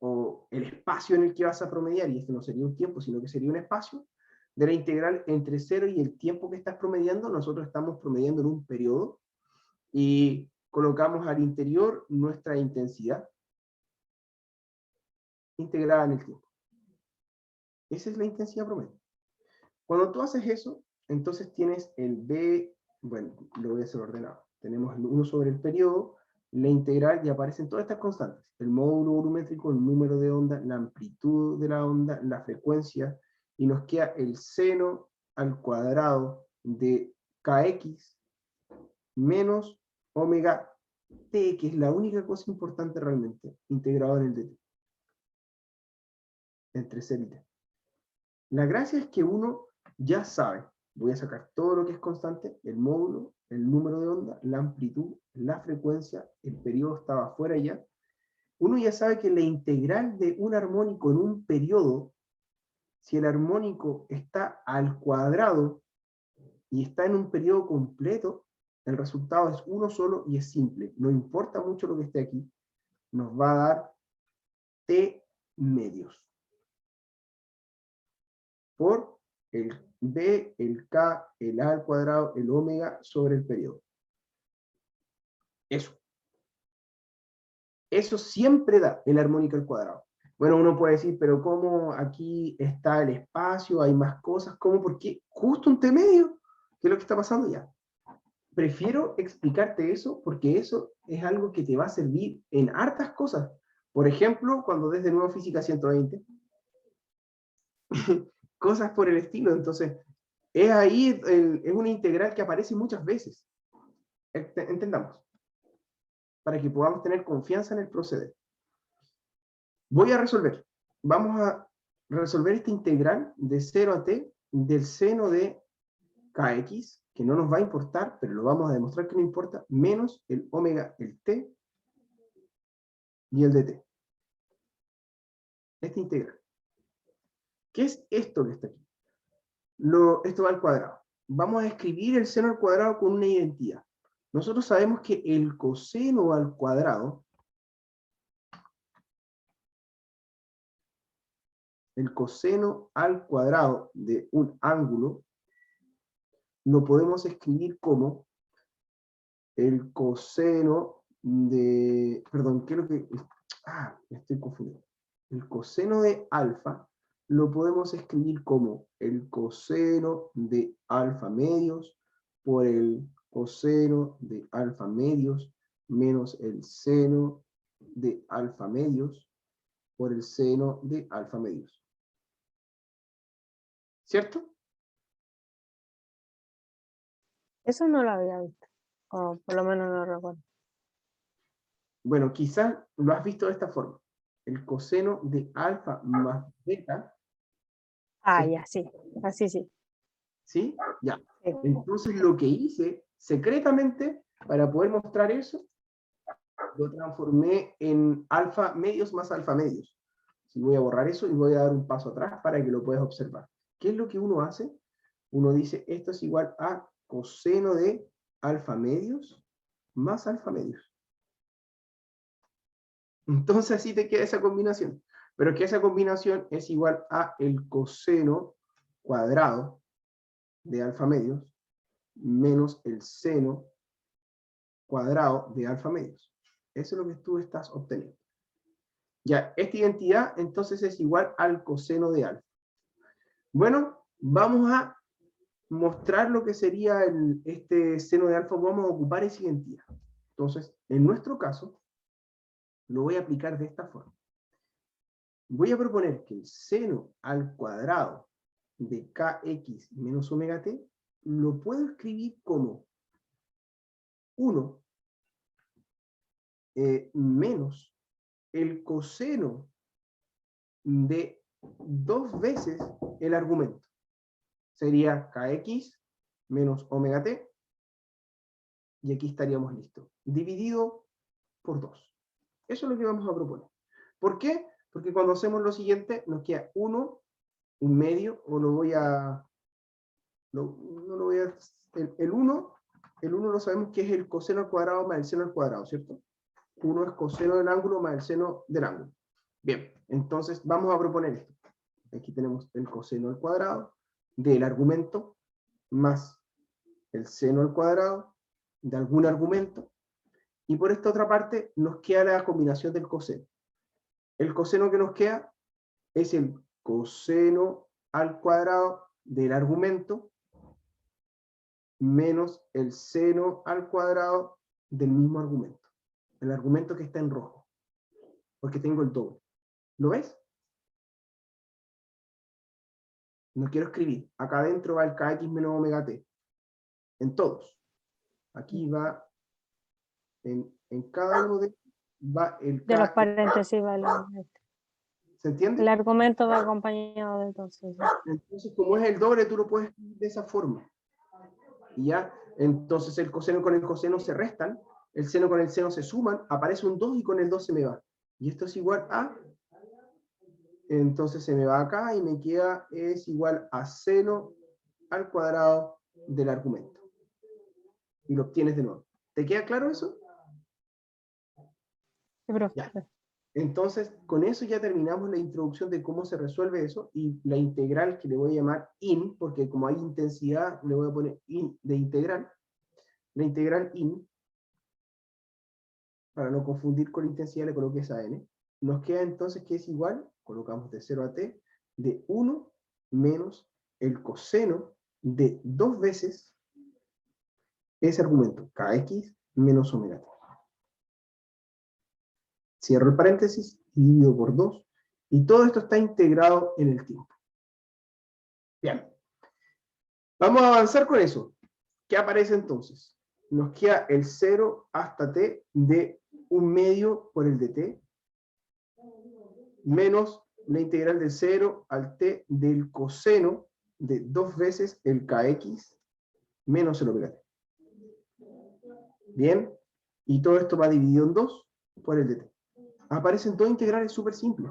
o el espacio en el que vas a promediar, y esto no sería un tiempo, sino que sería un espacio, de la integral entre 0 y el tiempo que estás promediando. Nosotros estamos promediando en un periodo, y colocamos al interior nuestra intensidad integrada en el tiempo. Esa es la intensidad promedio. Cuando tú haces eso, entonces tienes el B, bueno, lo voy a hacer ordenado. Tenemos el 1 sobre el periodo, la integral, y aparecen todas estas constantes. El módulo volumétrico, el número de onda, la amplitud de la onda, la frecuencia, y nos queda el seno al cuadrado de kx menos omega t, que es la única cosa importante realmente, integrado en el dt, entre 0 y t. La gracia es que uno ya sabe, voy a sacar todo lo que es constante, el módulo, el número de onda, la amplitud, la frecuencia, el periodo estaba fuera ya. Uno ya sabe que la integral de un armónico en un periodo, si el armónico está al cuadrado y está en un periodo completo, el resultado es uno solo y es simple. No importa mucho lo que esté aquí, nos va a dar t medios por el b, el k, el a al cuadrado, el omega sobre el periodo. Eso. Eso siempre da el armónico al cuadrado. Bueno, uno puede decir, pero ¿cómo aquí está el espacio? Hay más cosas. ¿Cómo? ¿Por qué? Justo un T medio. ¿Qué es lo que está pasando ya? Prefiero explicarte eso porque eso es algo que te va a servir en hartas cosas. Por ejemplo, cuando des de nuevo física 120, cosas por el estilo. Entonces, es ahí, es una integral que aparece muchas veces. Entendamos, para que podamos tener confianza en el proceder. Voy a resolver. Vamos a resolver esta integral de 0 a t del seno de kx, que no nos va a importar, pero lo vamos a demostrar que no importa, menos el omega, el t y el dt. Esta integral. ¿Qué es esto que está aquí? Esto va al cuadrado. Vamos a escribir el seno al cuadrado con una identidad. Nosotros sabemos que el coseno al cuadrado, de un ángulo, lo podemos escribir como el coseno de, perdón, ¿qué es lo que? Me estoy confundiendo. El coseno de alfa lo podemos escribir como el coseno de alfa medios por el coseno de alfa medios menos el seno de alfa medios por el seno de alfa medios. ¿Cierto? Eso no lo había visto, o por lo menos no lo recuerdo. Bueno, quizás lo has visto de esta forma. El coseno de alfa más beta, Ah, ¿sí? ya, sí, así sí. ¿Sí? Ya. Sí. Entonces lo que hice secretamente para poder mostrar eso, lo transformé en alfa medios más alfa medios. Si voy a borrar eso y voy a dar un paso atrás para que lo puedas observar. ¿Qué es lo que uno hace? Uno dice, esto es igual a coseno de alfa medios más alfa medios. Entonces así te queda esa combinación. Pero que esa combinación es igual a el coseno cuadrado de alfa medios menos el seno cuadrado de alfa medios. Eso es lo que tú estás obteniendo. Ya, esta identidad entonces es igual al coseno de alfa. Bueno, vamos a mostrar lo que sería este seno de alfa. Vamos a ocupar esa identidad. Entonces, en nuestro caso, lo voy a aplicar de esta forma. Voy a proponer que el seno al cuadrado de kx menos omega t lo puedo escribir como 1 menos el coseno de 2 veces el argumento. Sería kx menos omega t, y aquí estaríamos listos. Dividido por 2. Eso es lo que vamos a proponer. ¿Por qué? Porque cuando hacemos lo siguiente, nos queda 1, un medio, o lo voy a... No lo voy a... El 1 lo sabemos que es el coseno al cuadrado más el seno al cuadrado, ¿cierto? 1 es coseno del ángulo más el seno del ángulo. Bien, entonces vamos a proponer esto. Aquí tenemos el coseno al cuadrado del argumento más el seno al cuadrado de algún argumento, y por esta otra parte nos queda la combinación del coseno. El coseno que nos queda es el coseno al cuadrado del argumento menos el seno al cuadrado del mismo argumento. El argumento que está en rojo, porque tengo el doble. ¿Lo ves? No quiero escribir. Acá adentro va el kx menos omega t. En todos. Aquí va, en cada uno de va el De los k. paréntesis va ¿Se entiende? el argumento va acompañado de entonces. Entonces, como es el doble, tú lo puedes escribir de esa forma. Y ya, entonces el coseno con el coseno se restan, el seno con el seno se suman, aparece un 2 y con el 2 se me va. Y esto es igual a, entonces se me va acá y me queda, es igual a seno al cuadrado del argumento. Y lo obtienes de nuevo. ¿Te queda claro eso? Sí, profe. Ya. Entonces, con eso ya terminamos la introducción de cómo se resuelve eso, y la integral que le voy a llamar in, porque como hay intensidad, le voy a poner in de integral. La integral in, para no confundir con la intensidad, le coloqué esa n. Nos queda entonces que es igual, colocamos de 0 a t, de 1 menos el coseno de 2 veces ese argumento, kx menos omega t. Cierro el paréntesis y divido por 2, y todo esto está integrado en el tiempo. Bien. Vamos a avanzar con eso. ¿Qué aparece entonces? Nos queda el 0 hasta t de 1 medio por el de t, menos la integral de 0 al t del coseno de 2 veces el kx menos el omega t. Bien, y todo esto va dividido en 2 por el de t. Aparecen dos integrales súper simples.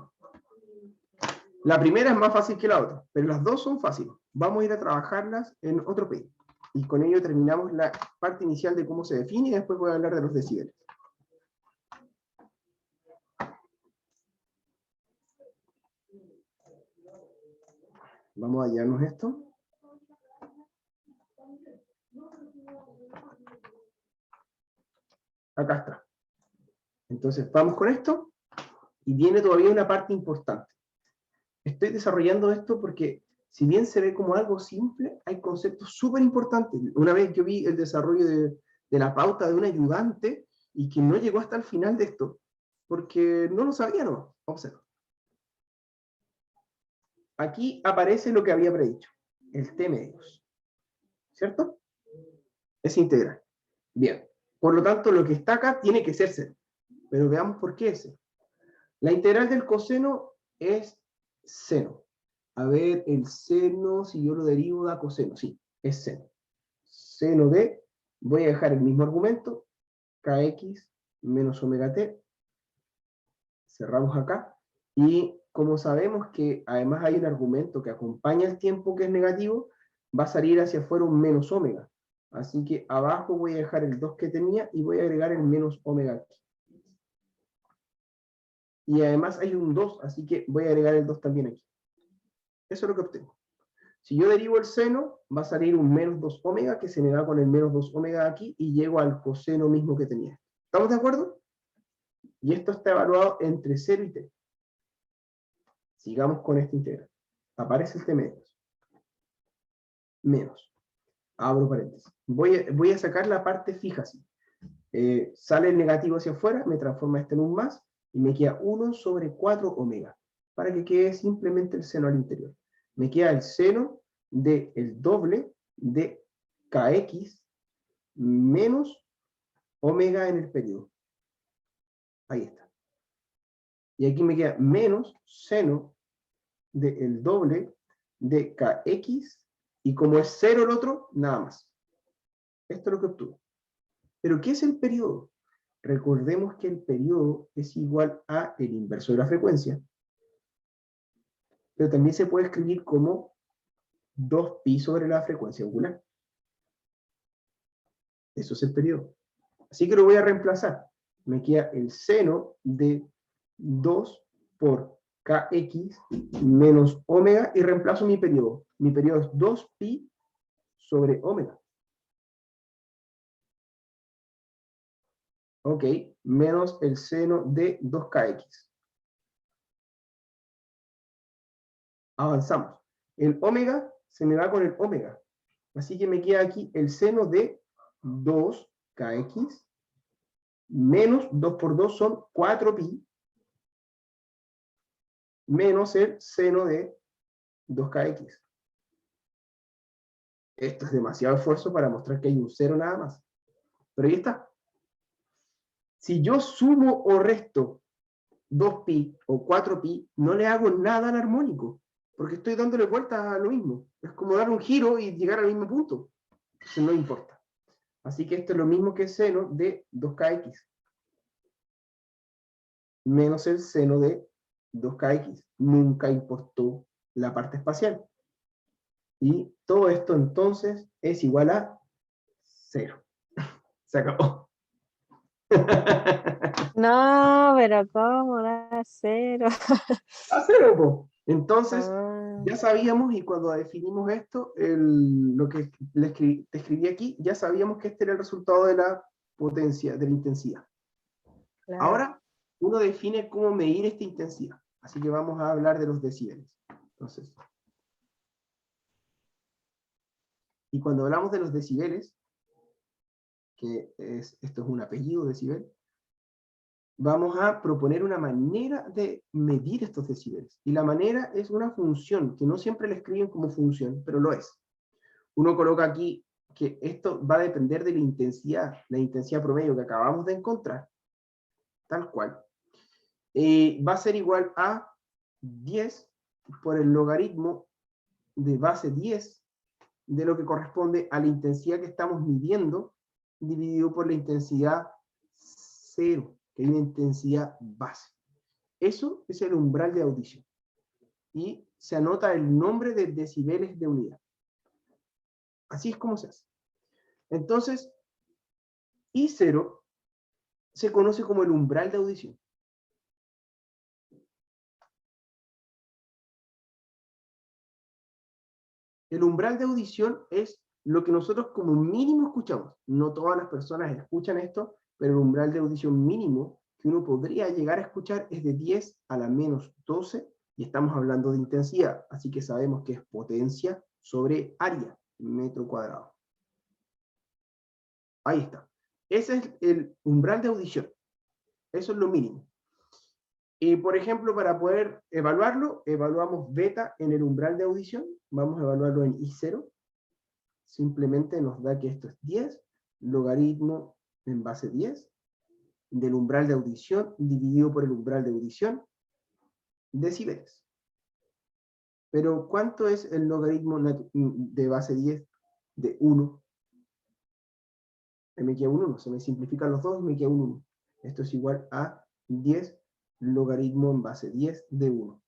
La primera es más fácil que la otra, pero las dos son fáciles. Vamos a ir a trabajarlas en otro page. Y con ello terminamos la parte inicial de cómo se define, y después voy a hablar de los decibeles. Vamos a hallarnos esto. Acá está. Entonces, vamos con esto, y viene todavía una parte importante. Estoy desarrollando esto porque, si bien se ve como algo simple, hay conceptos súper importantes. Una vez yo vi el desarrollo de la pauta de un ayudante, y que no llegó hasta el final de esto, porque no lo sabía, no. Observa. Aquí aparece lo que había predicho, el T medios. ¿Cierto? Es integral. Bien. Por lo tanto, lo que está acá tiene que ser 0. Pero veamos por qué es 0. La integral del coseno es seno. A ver, el seno, si yo lo derivo, da coseno. Sí, es seno. Seno de, voy a dejar el mismo argumento, kx menos omega t. Cerramos acá. Y como sabemos que además hay un argumento que acompaña el tiempo que es negativo, va a salir hacia afuera un menos omega. Así que abajo voy a dejar el 2 que tenía y voy a agregar el menos omega aquí. Y además hay un 2, así que voy a agregar el 2 también aquí. Eso es lo que obtengo. Si yo derivo el seno, va a salir un menos 2 omega, que se me va con el menos 2 omega aquí, y llego al coseno mismo que tenía. ¿Estamos de acuerdo? Y esto está evaluado entre 0 y 3. Sigamos con esta integral. Aparece este menos. Menos. Abro paréntesis. Voy a sacar la parte fija así. Sale el negativo hacia afuera, me transforma este en un más, y me queda 1 sobre 4 omega, para que quede simplemente el seno al interior. Me queda el seno del doble de kx menos omega en el periodo. Ahí está. Y aquí me queda menos seno del doble de kx, y como es 0 el otro, nada más. Esto es lo que obtuve. ¿Pero qué es el periodo? Recordemos que el periodo es igual a el inverso de la frecuencia, pero también se puede escribir como 2pi sobre la frecuencia angular. Eso es el periodo. Así que lo voy a reemplazar. Me queda el seno de 2 por kx menos omega, y reemplazo mi periodo. Mi periodo es 2pi sobre omega. Ok, menos el seno de 2kx. Avanzamos. El omega se me va con el omega. Así que me queda aquí el seno de 2kx menos 2 por 2 son 4pi menos el seno de 2kx. Esto es demasiado esfuerzo para mostrar que hay un 0 nada más. Pero ahí está. Si yo sumo o resto 2pi o 4pi, no le hago nada al armónico, porque estoy dándole vueltas a lo mismo. Es como dar un giro y llegar al mismo punto. Entonces no importa. Así que esto es lo mismo que el seno de 2kx menos el seno de 2kx. Nunca importó la parte espacial. Y todo esto entonces es igual a 0. Se acabó. No, pero ¿cómo da 0? A 0, po. Entonces, Ah, ya sabíamos, y cuando definimos esto, lo que te escribí aquí, ya sabíamos que este era el resultado de la potencia, de la intensidad. claro. Ahora, uno define cómo medir esta intensidad. Así que vamos a hablar de los decibeles. Entonces, y cuando hablamos de los decibeles, esto es un apellido decibel, vamos a proponer una manera de medir estos decibeles. Y la manera es una función, que no siempre la escriben como función, pero lo es. Uno coloca aquí que esto va a depender de la intensidad promedio que acabamos de encontrar, tal cual. Va a ser igual a 10 por el logaritmo de base 10 de lo que corresponde a la intensidad que estamos midiendo, dividido por la intensidad 0, que es una intensidad base. Eso es el umbral de audición. Y se anota el nombre de decibeles de unidad. Así es como se hace. Entonces, I0 se conoce como el umbral de audición. El umbral de audición es lo que nosotros como mínimo escuchamos. No todas las personas escuchan esto, pero el umbral de audición mínimo que uno podría llegar a escuchar es de 10 a la menos 12, y estamos hablando de intensidad, así que sabemos que es potencia sobre área, metro cuadrado. Ahí está. Ese es el umbral de audición. Eso es lo mínimo. Y por ejemplo, para poder evaluarlo, evaluamos beta en el umbral de audición. Vamos a evaluarlo en I0. Simplemente nos da que esto es 10. logaritmo en base 10 del umbral de audición dividido por el umbral de audición, decibeles. Pero ¿cuánto es el logaritmo de base 10 de 1? Me queda un 1, se me simplifican los dos y me queda un 1. Esto es igual a 10 logaritmo en base 10 de 1.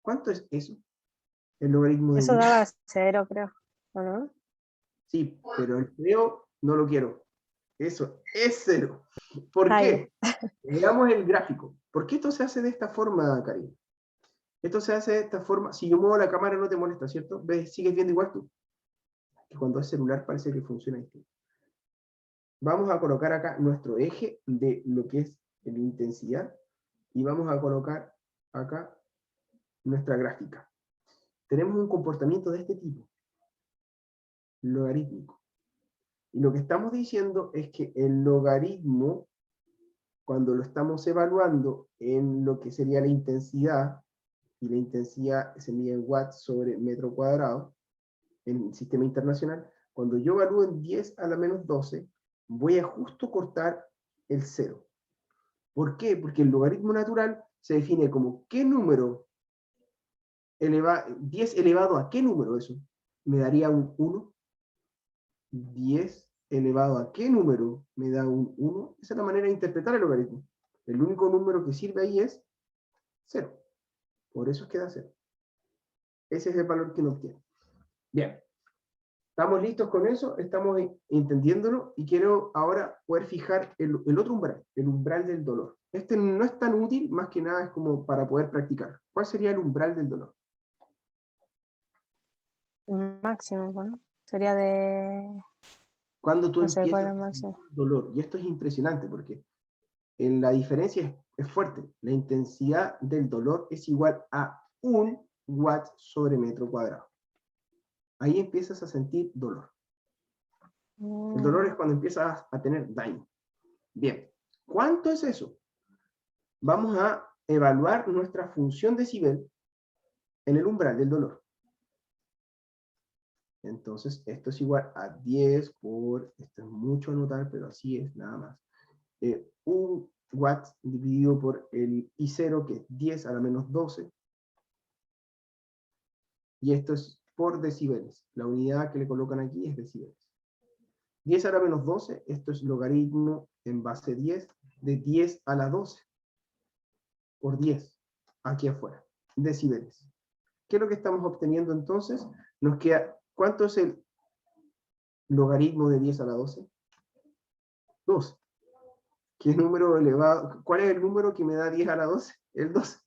¿Cuánto es eso? El logaritmo de Eso 1. daba 0, creo, ¿o no? Sí, pero el creo no lo quiero. Eso es 0. ¿Por Ah, ya. qué? Veamos el gráfico. ¿Por qué esto se hace de esta forma, Karim? Esto se hace de esta forma. Si yo muevo la cámara no te molesta, ¿cierto? ¿Ves? Sigues viendo igual tú. Que cuando es celular parece que funciona distinto. Vamos a colocar acá nuestro eje de lo que es la intensidad y vamos a colocar acá nuestra gráfica. Tenemos un comportamiento de este tipo, logarítmico. Y lo que estamos diciendo es que el logaritmo, cuando lo estamos evaluando en lo que sería la intensidad, y la intensidad se mide en watts sobre metro cuadrado, en el sistema internacional, cuando yo evalúo en 10 a la menos 12, voy a justo cortar el 0. ¿Por qué? Porque el logaritmo natural se define como qué número 10 elevado a qué número eso. Me daría un 1. 10 elevado a qué número me da un 1. Esa es la manera de interpretar el logaritmo. El único número que sirve ahí es 0. Por eso queda 0. Ese es el valor que nos obtiene. Bien. ¿Estamos listos con eso? Estamos entendiéndolo y quiero ahora poder fijar el otro umbral, el umbral del dolor. Este no es tan útil, más que nada es como para poder practicar. ¿Cuál sería el umbral del dolor? Máximo, ¿no? Sería de... Cuando tú No sé cuál empiezas es el a máximo. sentir dolor, y esto es impresionante porque la diferencia es fuerte. La intensidad del dolor es igual a 1 watt sobre metro cuadrado. Ahí empiezas a sentir dolor. El dolor es cuando empiezas a tener daño. Bien, ¿cuánto es eso? Vamos a evaluar nuestra función decibel en el umbral del dolor. Entonces, esto es igual a 10 por, esto es mucho anotar, pero así es, nada más. 1 watt dividido por el I0, que es 10 a la menos 12. Y esto es por decibeles. La unidad que le colocan aquí es decibeles. 10 a la menos 12, esto es logaritmo en base 10 de 10 a la 12 por 10, aquí afuera, decibeles. ¿Qué es lo que estamos obteniendo entonces? Nos queda, ¿cuánto es el logaritmo de 10 a la 12? 12. ¿Qué número elevado? ¿Cuál es el número que me da 10 a la 12? El 12.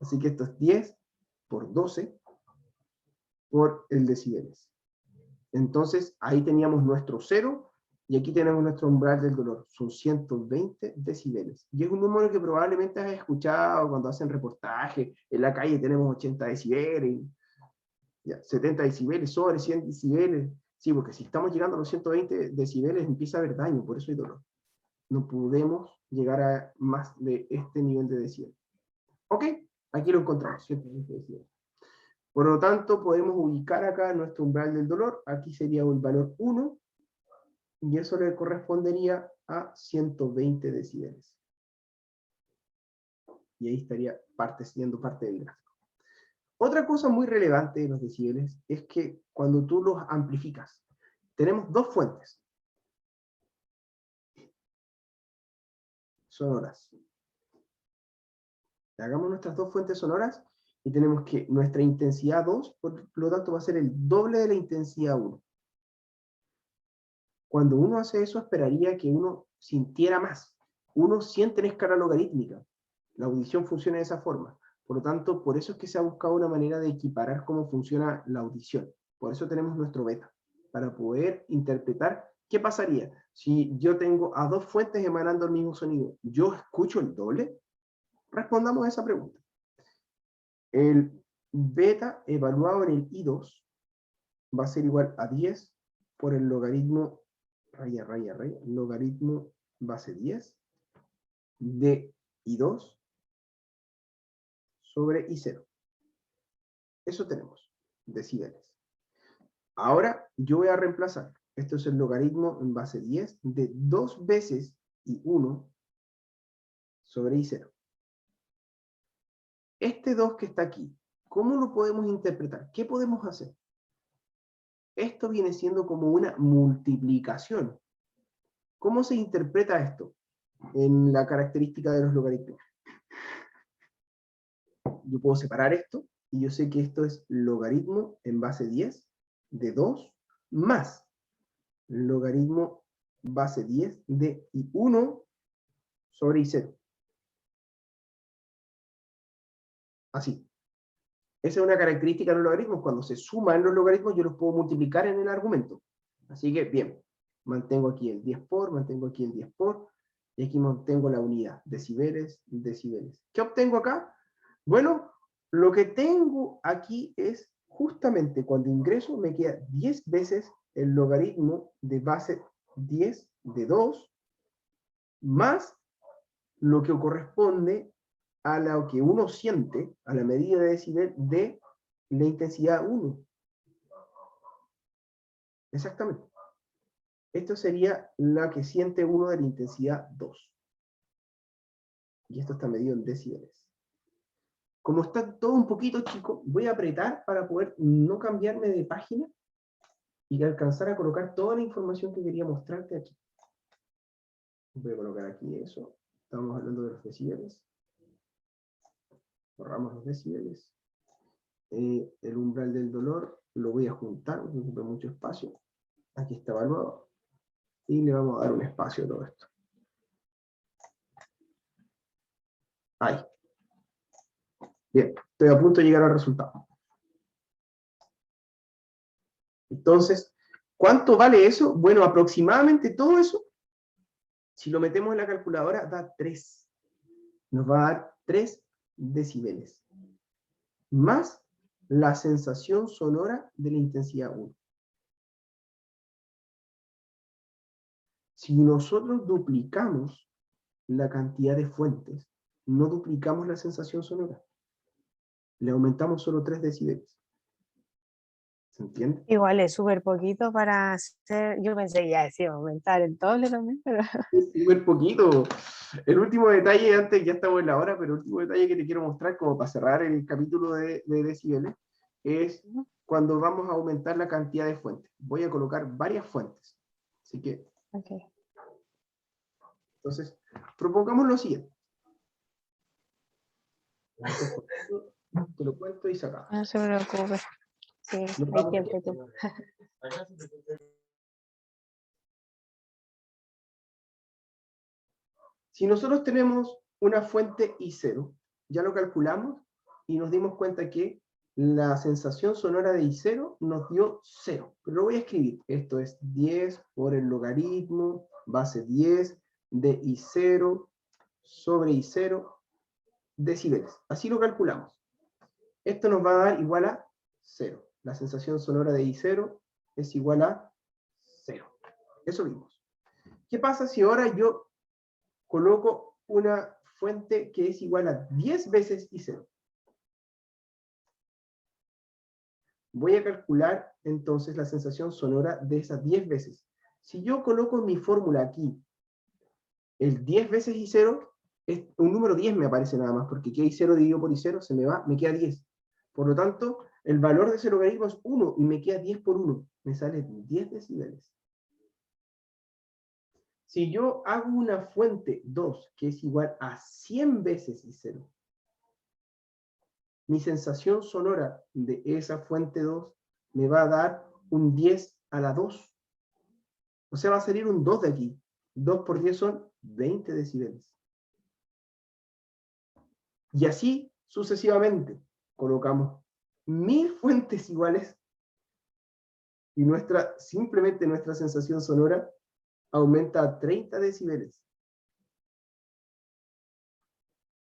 Así que esto es 10 por 12 por el decibeles. Entonces, ahí teníamos nuestro 0 y aquí tenemos nuestro umbral del dolor. Son 120 decibeles. Y es un número que probablemente has escuchado cuando hacen reportaje. En la calle tenemos 80 decibeles, ya, 70 decibeles, sobre 100 decibeles. Sí, porque si estamos llegando a los 120 decibeles empieza a haber daño, por eso hay dolor. No podemos llegar a más de este nivel de decibeles. Ok, aquí lo encontramos, 120 decibeles. Por lo tanto, podemos ubicar acá nuestro umbral del dolor. Aquí sería el valor 1, y eso le correspondería a 120 decibeles. Y ahí estaría siendo parte del gráfico. Otra cosa muy relevante de los decibeles es que cuando tú los amplificas, tenemos dos fuentes sonoras. Hagamos nuestras dos fuentes sonoras y tenemos que nuestra intensidad 2, por lo tanto, va a ser el doble de la intensidad 1. Cuando uno hace eso, esperaría que uno sintiera más. Uno siente en escala logarítmica. La audición funciona de esa forma. Por lo tanto, por eso es que se ha buscado una manera de equiparar cómo funciona la audición. Por eso tenemos nuestro beta, para poder interpretar qué pasaría si yo tengo a dos fuentes emanando el mismo sonido. ¿Yo escucho el doble? Respondamos a esa pregunta. El beta evaluado en el I2 va a ser igual a 10 por el logaritmo, logaritmo base 10 de I2 sobre I0. Eso tenemos, decibeles. Ahora yo voy a reemplazar Esto es el logaritmo en base 10 de 2 veces I1 sobre I0. Este 2 que está aquí, ¿cómo lo podemos interpretar? ¿Qué podemos hacer? Esto viene siendo como una multiplicación. ¿Cómo se interpreta esto en la característica de los logaritmos? Yo puedo separar esto, y yo sé que esto es logaritmo en base 10 de 2 más logaritmo base 10 de I1 sobre I0. Así. Esa es una característica de los logaritmos. Cuando se suman los logaritmos, yo los puedo multiplicar en el argumento. Así que, bien, mantengo aquí el 10 por, mantengo aquí el 10 por, y aquí mantengo la unidad, decibeles, decibeles. ¿Qué obtengo acá? Bueno, lo que tengo aquí es, justamente cuando ingreso, me queda 10 veces el logaritmo de base 10 de 2, más lo que corresponde a lo que uno siente, a la medida de decibel de la intensidad 1. Exactamente. Esto sería la que siente uno de la intensidad 2. Y esto está medido en decibeles. Como está todo un poquito chico, voy a apretar para poder no cambiarme de página y alcanzar a colocar toda la información que quería mostrarte aquí. Voy a colocar aquí eso. Estamos hablando de los decibeles. Borramos los decibeles. El umbral del dolor lo voy a juntar, porque ocupa mucho espacio. Aquí está evaluado. Y le vamos a dar un espacio a todo esto. Ahí. Bien, estoy a punto de llegar al resultado. Entonces, ¿cuánto vale eso? Bueno, aproximadamente todo eso, si lo metemos en la calculadora, da 3. Nos va a dar 3 decibeles. Más la sensación sonora de la intensidad 1. Si nosotros duplicamos la cantidad de fuentes, no duplicamos la sensación sonora. Le aumentamos solo 3 decibeles. ¿Se entiende? Igual es súper poquito para hacer, yo pensé que ya decía aumentar el doble también, pero Es súper poquito. El último detalle, antes ya estamos en la hora, pero el último detalle que te quiero mostrar, como para cerrar el capítulo de decibeles, es cuando vamos a aumentar la cantidad de fuentes. Voy a colocar varias fuentes. Así que, okay. entonces, propongamos lo siguiente. Te lo cuento y sacamos. No se preocupe. Sí, hay tiempo. Si nosotros tenemos una fuente I0, ya lo calculamos y nos dimos cuenta que la sensación sonora de I0 nos dio 0. Pero lo voy a escribir. Esto es 10 por el logaritmo base 10 de I0 sobre I0 decibeles. Así lo calculamos. Esto nos va a dar igual a 0. La sensación sonora de I0 es igual a 0. Eso vimos. ¿Qué pasa si ahora yo coloco una fuente que es igual a 10 veces I0? Voy a calcular entonces la sensación sonora de esas 10 veces. Si yo coloco mi fórmula aquí, el 10 veces I0, es un número 10 me aparece nada más, porque aquí I0 dividido por I0 se me va, me queda 10. Por lo tanto, el valor de ese logaritmo es 1, y me queda 10 por 1. Me sale 10 decibeles. Si yo hago una fuente 2, que es igual a 100 veces I0, mi sensación sonora de esa fuente 2 me va a dar un 10 a la 2. O sea, va a salir un 2 de aquí. 2 por 10 son 20 decibeles. Y así sucesivamente. Colocamos 1000 fuentes iguales y simplemente nuestra sensación sonora aumenta a 30 decibeles.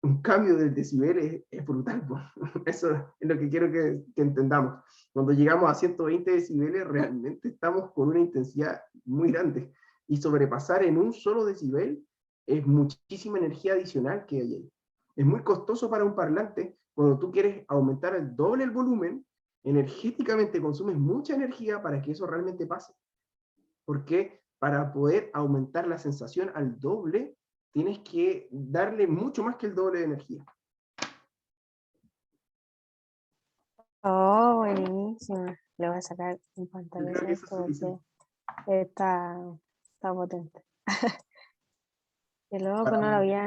Un cambio del decibel es brutal. Eso es lo que quiero que entendamos. Cuando llegamos a 120 decibeles, realmente estamos con una intensidad muy grande. Y sobrepasar en un solo decibel es muchísima energía adicional que hay ahí. Es muy costoso para un parlante. Cuando tú quieres aumentar el doble el volumen, energéticamente consumes mucha energía para que eso realmente pase. Porque para poder aumentar la sensación al doble, tienes que darle mucho más que el doble de energía. Oh, buenísimo. Le voy a sacar un Yo pantalón creo que a eso es esto porque suficiente. está potente. Y luego Para no lo había